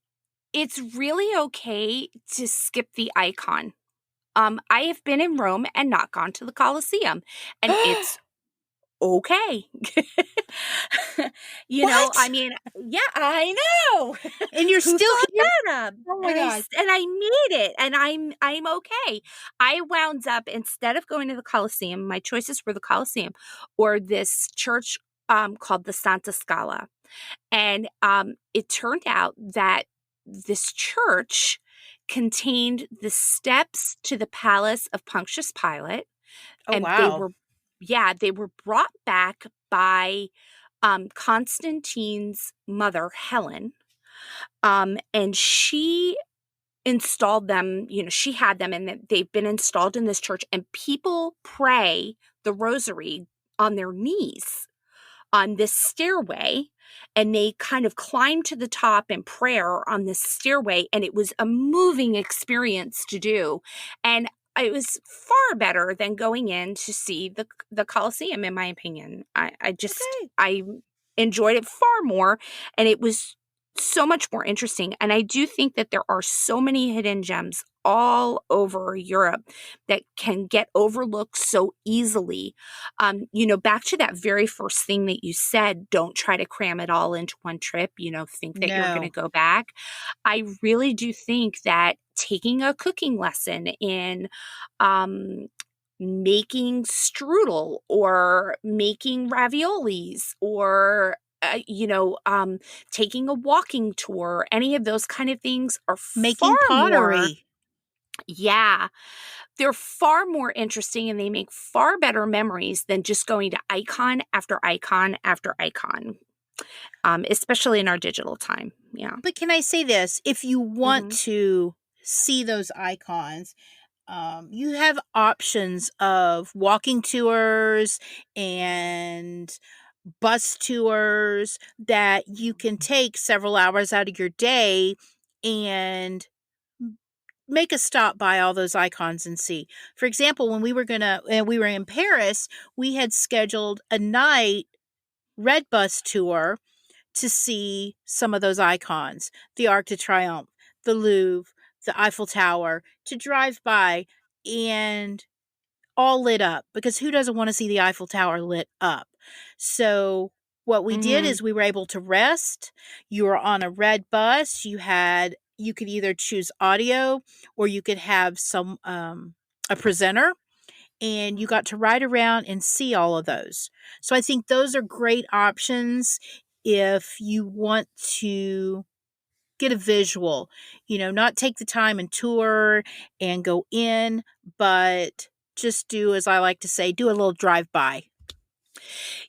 it's really okay to skip the icon. I have been in Rome and not gone to the Colosseum, and it's okay. I What? mean, yeah, I know. And you're Who still thought here? that up? Oh my And god. I made it, and I'm okay. I wound up, instead of going to the Colosseum, my choices were the Colosseum or this church called the Santa Scala. And it turned out that this church contained the steps to the palace of Pontius Pilate, Oh and they wow. were, yeah, they were brought back by Constantine's mother, Helen, and she installed them. She had them, and they've been installed in this church, and people pray the rosary on their knees on this stairway, and they kind of climbed to the top in prayer on this stairway, and it was a moving experience to do. And it was far better than going in to see the Colosseum, in my opinion. Okay. I enjoyed it far more, and it was so much more interesting. And I do think that there are so many hidden gems all over Europe that can get overlooked so easily. Back to that very first thing that you said, don't try to cram it all into one trip, think that you're going to No. go back. I really do think that taking a cooking lesson in um, making strudel or making raviolis or taking a walking tour, any of those kind of things are far Making more, pottery. yeah, they're far more interesting, and they make far better memories than just going to icon after icon after icon, especially in our digital time. Yeah. But can I say this? If you want Hmm. to see those icons, you have options of walking tours and bus tours that you can take several hours out of your day and make a stop by all those icons and see. For example, when we were in Paris, we had scheduled a night red bus tour to see some of those icons, the Arc de Triomphe, the Louvre, the Eiffel Tower, to drive by and all lit up, because who doesn't want to see the Eiffel Tower lit up? So what we did Hmm. is we were able to rest. You were on a red bus. You could either choose audio, or you could have some a presenter, and you got to ride around and see all of those. So I think those are great options if you want to get a visual, not take the time and tour and go in, but just do, as I like to say, do a little drive by.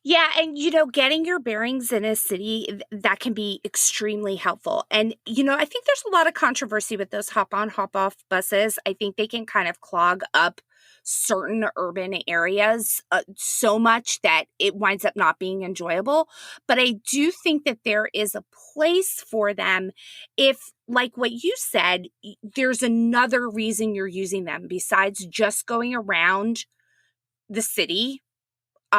Yeah, and getting your bearings in a city, that can be extremely helpful. And I think there's a lot of controversy with those hop on, hop off buses. I think they can kind of clog up certain urban areas so much that it winds up not being enjoyable. But I do think that there is a place for them if, like what you said, there's another reason you're using them besides just going around the city.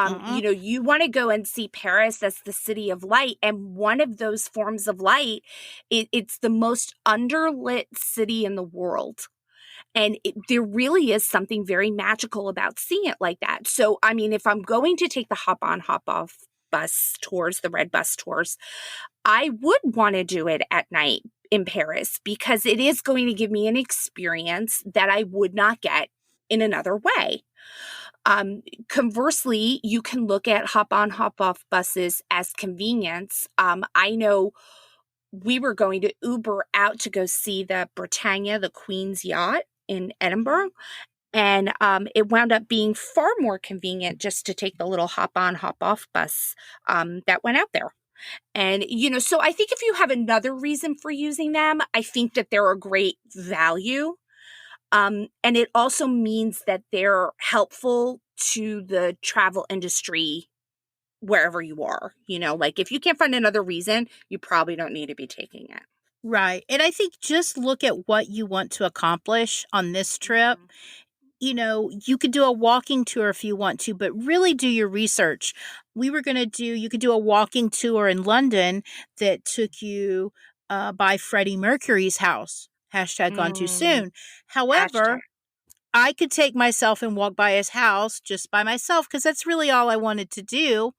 Uh-uh. You want to go and see Paris as the city of light. And one of those forms of light, it's the most underlit city in the world. And there really is something very magical about seeing it like that. So, I mean, if I'm going to take the hop on, hop off bus tours, the red bus tours, I would want to do it at night in Paris because it is going to give me an experience that I would not get in another way. Conversely, you can look at hop on, hop off buses as convenience. I know we were going to Uber out to go see the Britannia, the Queen's yacht in Edinburgh. And it wound up being far more convenient just to take the little hop on, hop off bus that went out there. And, so I think if you have another reason for using them, I think that they're a great value. And it also means that they're helpful to the travel industry wherever you are. Like if you can't find another reason, you probably don't need to be taking it. Right. And I think just look at what you want to accomplish on this trip. Mhm. You could do a walking tour if you want to, but really do your research. You could do a walking tour in London that took you by Freddie Mercury's house. Hashtag gone too Mm, soon. hashtag. However, I could take myself and walk by his house just by myself because that's really all I wanted to do.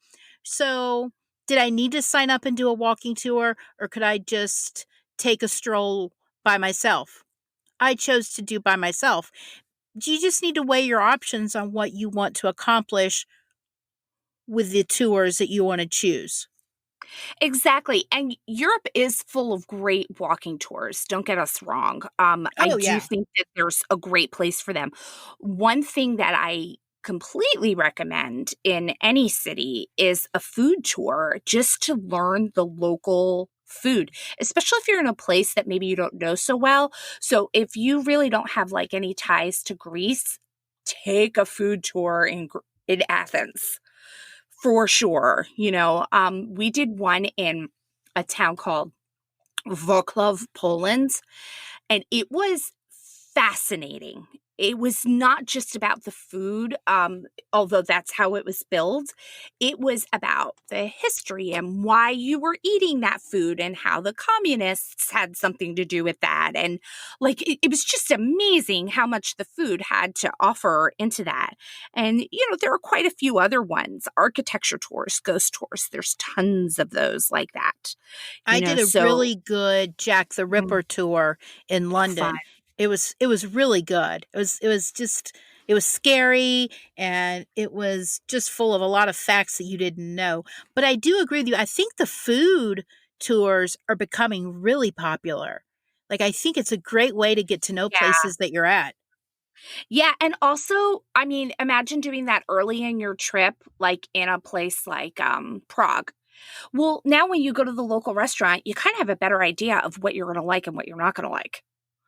So, did I need to sign up and do a walking tour, or could I just take a stroll by myself? I chose to do by myself. You just need to weigh your options on what you want to accomplish with the tours that you want to choose. Exactly. And Europe is full of great walking tours. Don't get us wrong. I Oh, do yeah. think that there's a great place for them. One thing that I completely recommend in any city is a food tour just to learn the local food, especially if you're in a place that maybe you don't know so well. So if you really don't have like any ties to Greece, take a food tour in Athens for sure. We did one in a town called Wrocław, Poland, and it was fascinating. It was not just about the food, although that's how it was billed. It was about the history and why you were eating that food and how the communists had something to do with that. And like, it was just amazing how much the food had to offer into that. And, there are quite a few other ones, architecture tours, ghost tours. There's tons of those like that, I did a so really good Jack the mm, Ripper tour in fun. London. It was really good. It was scary, and it was just full of a lot of facts that you didn't know. But I do agree with you. I think the food tours are becoming really popular. Like, I think it's a great way to get to know Yeah. places that you're at. Yeah, and also, I mean, imagine doing that early in your trip, like in a place like Prague. Well, now when you go to the local restaurant, you kind of have a better idea of what you're going to like and what you're not going to like.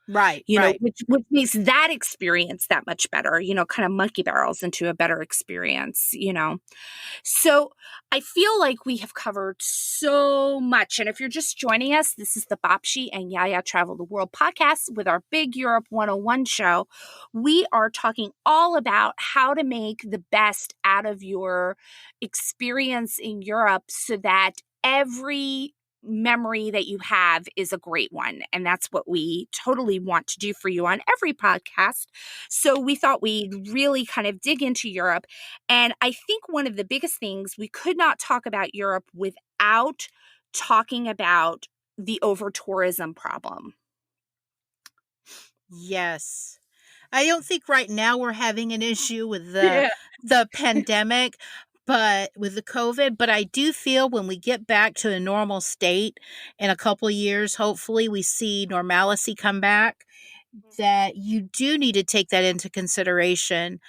Right, right. Which makes that experience that much better. Kind of monkey barrels into a better experience. So I feel like we have covered so much. And if you're just joining us, this is the Babcia and Yaya Travel the World podcast with our Big Europe 101 show. We are talking all about how to make the best out of your experience in Europe so that every memory that you have is a great one. And that's what we totally want to do for you on every podcast. So we thought we'd really kind of dig into Europe. And I think one of the biggest things, we could not talk about Europe without talking about the over tourism problem. Yes. I don't think right now we're having an issue with the Yeah. the pandemic, but with the COVID, but I do feel when we get back to a normal state in a couple of years, hopefully we see normalcy come back, that you do need to take that into consideration.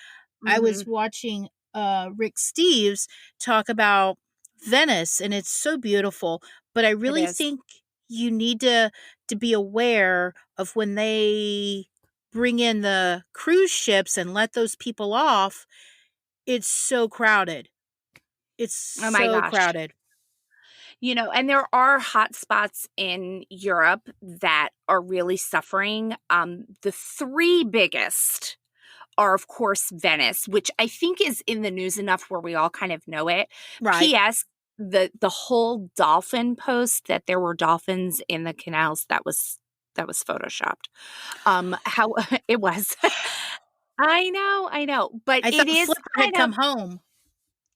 I Mm-hmm. was watching Rick Steves talk about Venice, and it's so beautiful, but I It really is. think you need to be aware of when they bring in the cruise ships and let those people off. It's so crowded. It's Oh my so gosh. crowded. And there are hot spots in Europe that are really suffering. The three biggest are, of course, Venice, which I think is in the news enough where we all kind of know it. Right. P.S. The whole dolphin post that there were dolphins in the canals, that was photoshopped. How it was. I know, but I it thought is Flipper had kind of come home.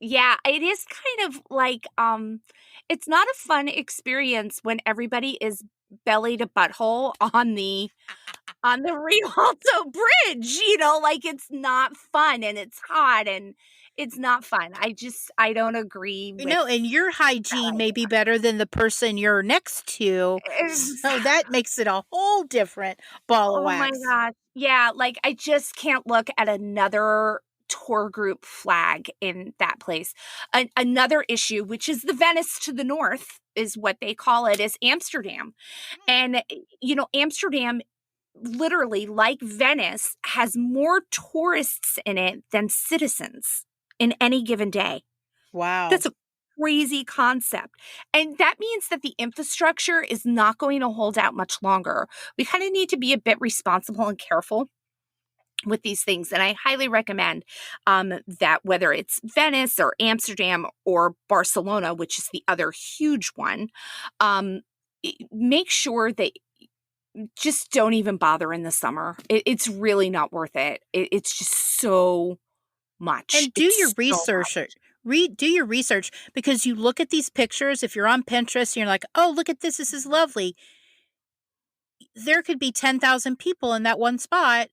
yeah, it is kind of like it's not a fun experience when everybody is belly to butthole on the Rialto Bridge, like it's not fun and it's hot and it's not fun. I don't agree You with know, and your hygiene may be better than the person you're next to. So that. that makes it a whole different ball of Oh my wax. gosh. Yeah, like I just can't look at another tour group flag in that place. Another issue, which is the Venice to the north, is what they call it, is Amsterdam. And, Amsterdam, literally, like Venice, has more tourists in it than citizens in any given day. Wow. That's a crazy concept. And that means that the infrastructure is not going to hold out much longer. We kind of need to be a bit responsible and careful with these things. And I highly recommend that whether it's Venice or Amsterdam or Barcelona, which is the other huge one, make sure that just don't even bother in the summer. It's really not worth it. It's just so much. And do your It's so research. much. Do your research because you look at these pictures. If you're on Pinterest and you're like, oh, look at this. This is lovely. There could be 10,000 people in that one spot,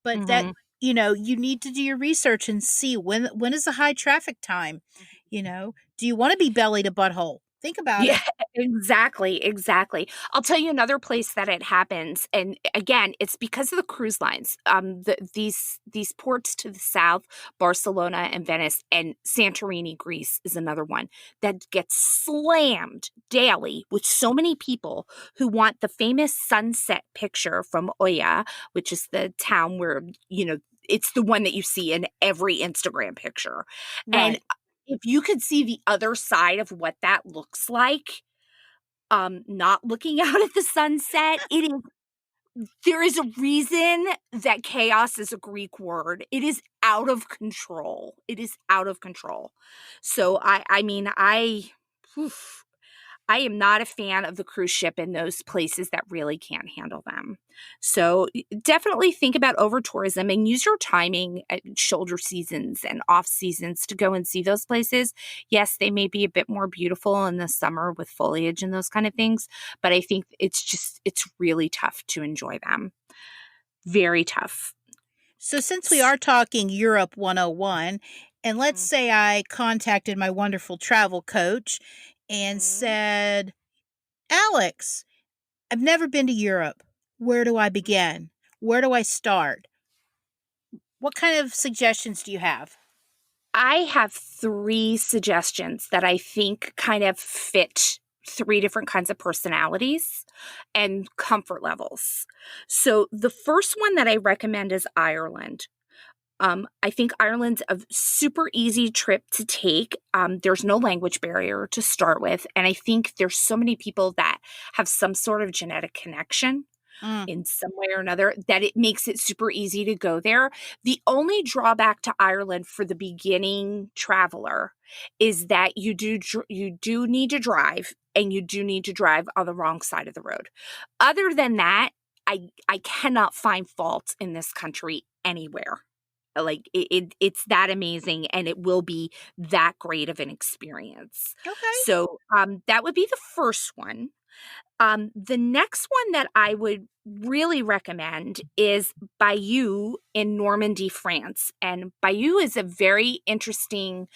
but Mhm. you need to do your research and see when is the high traffic time. Do you want to be belly to butthole? Think about Yeah, it. exactly, exactly. I'll tell you another place that it happens, and again, it's because of the cruise lines. These ports to the south, Barcelona and Venice, and Santorini, Greece, is another one that gets slammed daily with so many people who want the famous sunset picture from Oia, which is the town where it's the one that you see in every Instagram picture, and Right. if you could see the other side of what that looks like, not looking out at the sunset, there is a reason that chaos is a Greek word. It is out of control. It is out of control. So I mean, oof, I am not a fan of the cruise ship in those places that really can't handle them. So definitely think about over tourism and use your timing at shoulder seasons and off seasons to go and see those places. Yes, they may be a bit more beautiful in the summer with foliage and those kind of things, but I think it's really tough to enjoy them. Very tough. So since we are talking Europe 101, and let's Mhm. say I contacted my wonderful travel coach and Mhm. said, Alex, I've never been to Europe. Where do I begin? Where do I start? What kind of suggestions do you have? I have three suggestions that I think kind of fit three different kinds of personalities and comfort levels. So, the first one that I recommend is Ireland. I think Ireland's a super easy trip to take. There's no language barrier to start with. And I think there's so many people that have some sort of genetic connection Mm, in some way or another that it makes it super easy to go there. The only drawback to Ireland for the beginning traveler is that you do need to drive and you do need to drive on the wrong side of the road. Other than that, I cannot find fault in this country anywhere. Like it's that amazing and it will be that great of an experience. okay. So that would be the first one. The next one that I would really recommend is Bayeux in Normandy, France. And Bayeux is a very interesting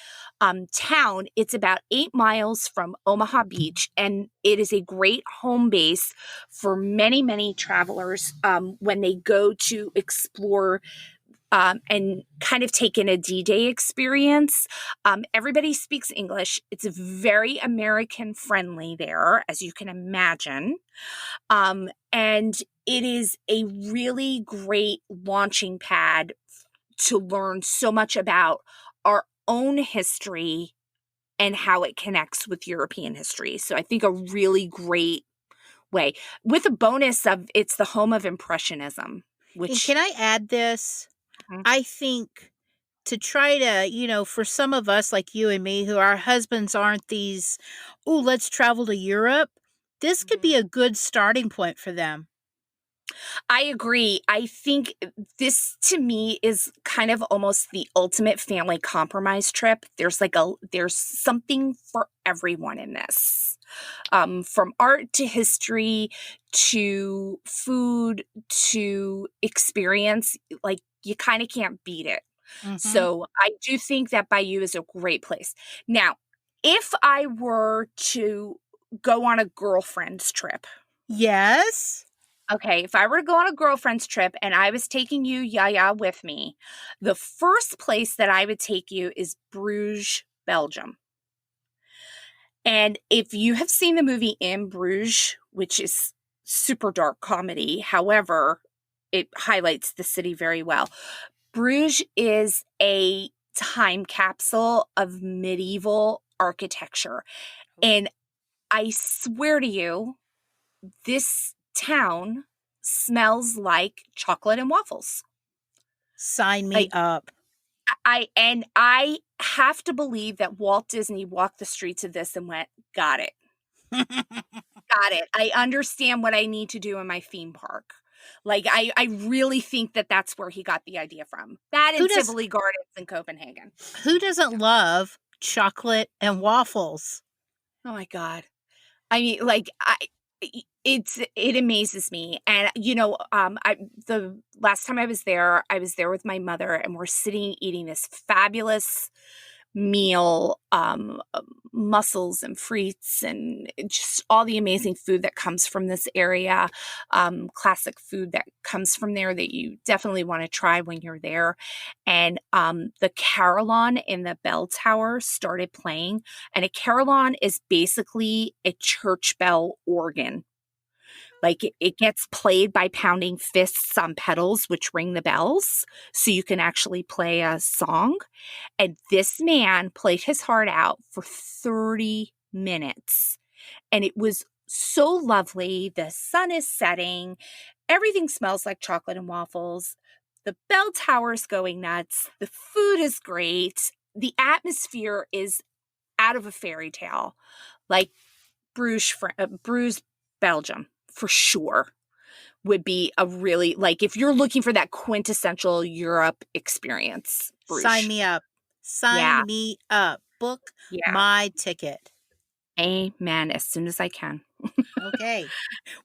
town. It's about 8 miles from Omaha Beach, and it is a great home base for many, many travelers when they go to explore and kind of take in a D-Day experience. Everybody speaks English. It's very American friendly there, as you can imagine. And it is a really great launching pad to learn so much about our own history and how it connects with European history. So I think a really great way, with a bonus of it's the home of Impressionism, And which can I add this? Mhm, I think to try to, for some of us like you and me who our husbands aren't these, oh, let's travel to Europe, this could mhm. be a good starting point for them. I agree. I think this to me is kind of almost the ultimate family compromise trip. There's something for everyone in this. From art to history to food to experience, like you kind of can't beat it. Hmm. So I do think that Bayou is a great place. Now, if I were to go on a girlfriend's trip, Yes. okay, if I were to go on a girlfriend's trip and I was taking you, Yaya, with me, the first place that I would take you is Bruges, Belgium. And if you have seen the movie In Bruges, which is super dark comedy, however, it highlights the city very well. Bruges is a time capsule of medieval architecture. And I swear to you, this town smells like chocolate and waffles. Sign me Like up. I have to believe that Walt Disney walked the streets of this and went, got it. Got it. I understand what I need to do in my theme park. Like I really think that that's where he got the idea from. That who and does Tivoli Gardens in Copenhagen. who doesn't love chocolate and waffles? Oh my god. I mean, like it amazes me. And I the last time I was there with my mother, and we're sitting eating this fabulous meal, mussels and frites and just all the amazing food that comes from this area, classic food that comes from there that you definitely want to try when you're there. And the carillon in the bell tower started playing, and a carillon is basically a church bell organ. Like it gets played by pounding fists on pedals, which ring the bells, so you can actually play a song. And this man played his heart out for 30 minutes. And it was so lovely. The sun is setting. Everything smells like chocolate and waffles. The bell tower's going nuts. The food is great. The atmosphere is out of a fairy tale. Like Bruges, Belgium, for sure would be a really, like, if you're looking for that quintessential Europe experience, Sign Bruges. me up. Yeah, Sign me up. Book yeah. my ticket. Amen. As soon as I can. Okay.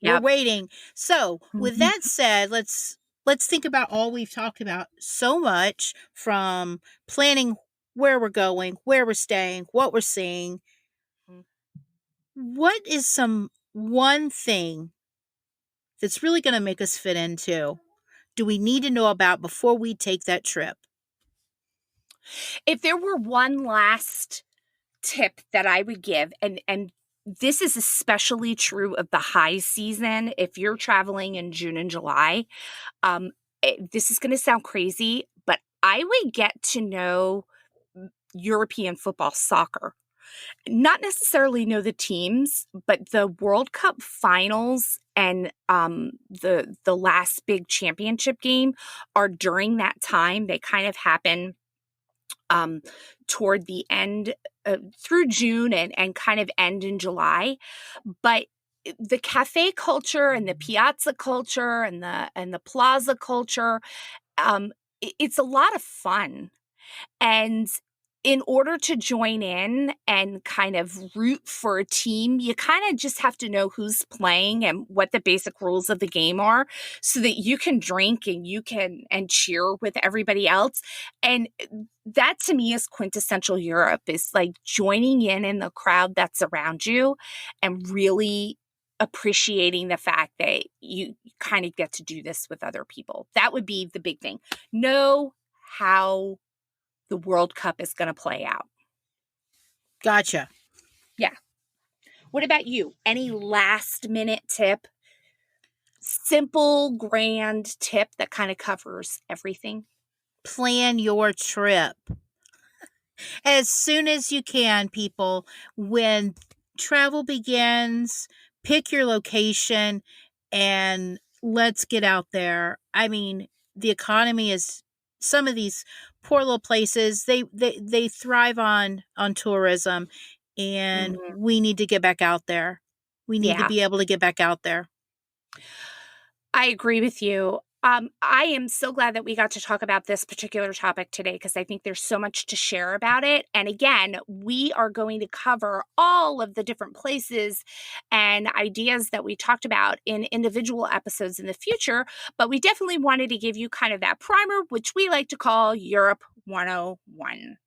We're Yep. waiting. So, with Mhm. that said, let's think about all we've talked about so much, from planning where we're going, where we're staying, what we're seeing. What is some one thing that's really going to make us fit into? Do we need to know about before we take that trip? If there were one last tip that I would give, and this is especially true of the high season, if you're traveling in June and July, this is going to sound crazy, but I would get to know European football, soccer. Not necessarily know the teams, but the World Cup finals and the last big championship game are during that time. They kind of happen um, toward the end, through June, and kind of end in July. But the cafe culture and the piazza culture and the plaza culture, it's a lot of fun. And in order to join in and kind of root for a team, you kind of just have to know who's playing and what the basic rules of the game are, so that you can drink and you can and cheer with everybody else. And that to me is quintessential Europe, is like joining in the crowd that's around you and really appreciating the fact that you kind of get to do this with other people. That would be the big thing. Know how the World Cup is going to play out. Gotcha. Yeah. What about you? Any last minute tip? Simple, grand tip that kind of covers everything? Plan your trip as soon as you can, people. When travel begins, pick your location and let's get out there. I mean, the economy is some of these poor little places, they thrive on tourism, and Mhm. we need to get back out there. We need to Yeah. be able to get back out there. I agree with you. I am so glad that we got to talk about this particular topic today because I think there's so much to share about it. And again, we are going to cover all of the different places and ideas that we talked about in individual episodes in the future. But we definitely wanted to give you kind of that primer, which we like to call Europe 101.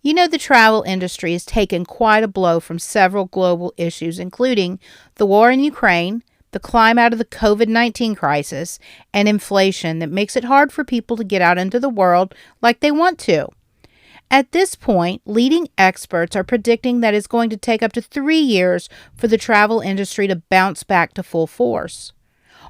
You know, the travel industry has taken quite a blow from several global issues, including the war in Ukraine, the climb out of the COVID-19 crisis, and inflation that makes it hard for people to get out into the world like they want to. At this point, leading experts are predicting that it's going to take up to 3 years for the travel industry to bounce back to full force.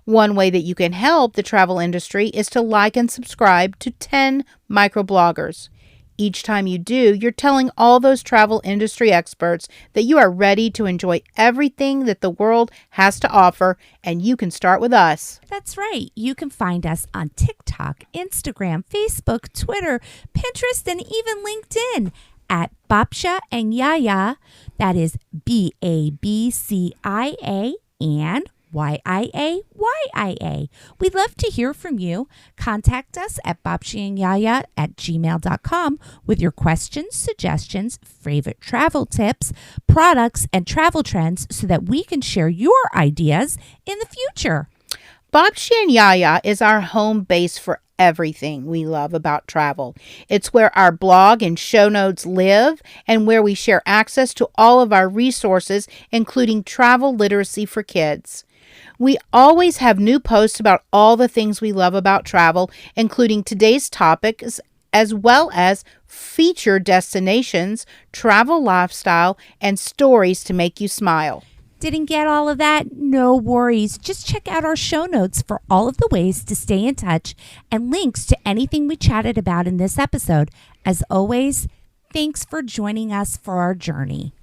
One way that you can help the travel industry is to like and subscribe to 10 microbloggers. Each time you do, you're telling all those travel industry experts that you are ready to enjoy everything that the world has to offer, and you can start with us. That's right. You can find us on TikTok, Instagram, Facebook, Twitter, Pinterest, and even LinkedIn at Babcia and Yaya. That is Babcia and YIA. We'd love to hear from you. Contact us at babciandyaya@gmail.com with your questions, suggestions, favorite travel tips, products, and travel trends so that we can share your ideas in the future. Babcia and Yaya is our home base for everything we love about travel. It's where our blog and show notes live and where we share access to all of our resources, including travel literacy for kids. We always have new posts about all the things we love about travel, including today's topics, as well as featured destinations, travel lifestyle, and stories to make you smile. Didn't get all of that? No worries. Just check out our show notes for all of the ways to stay in touch and links to anything we chatted about in this episode. As always, thanks for joining us for our journey.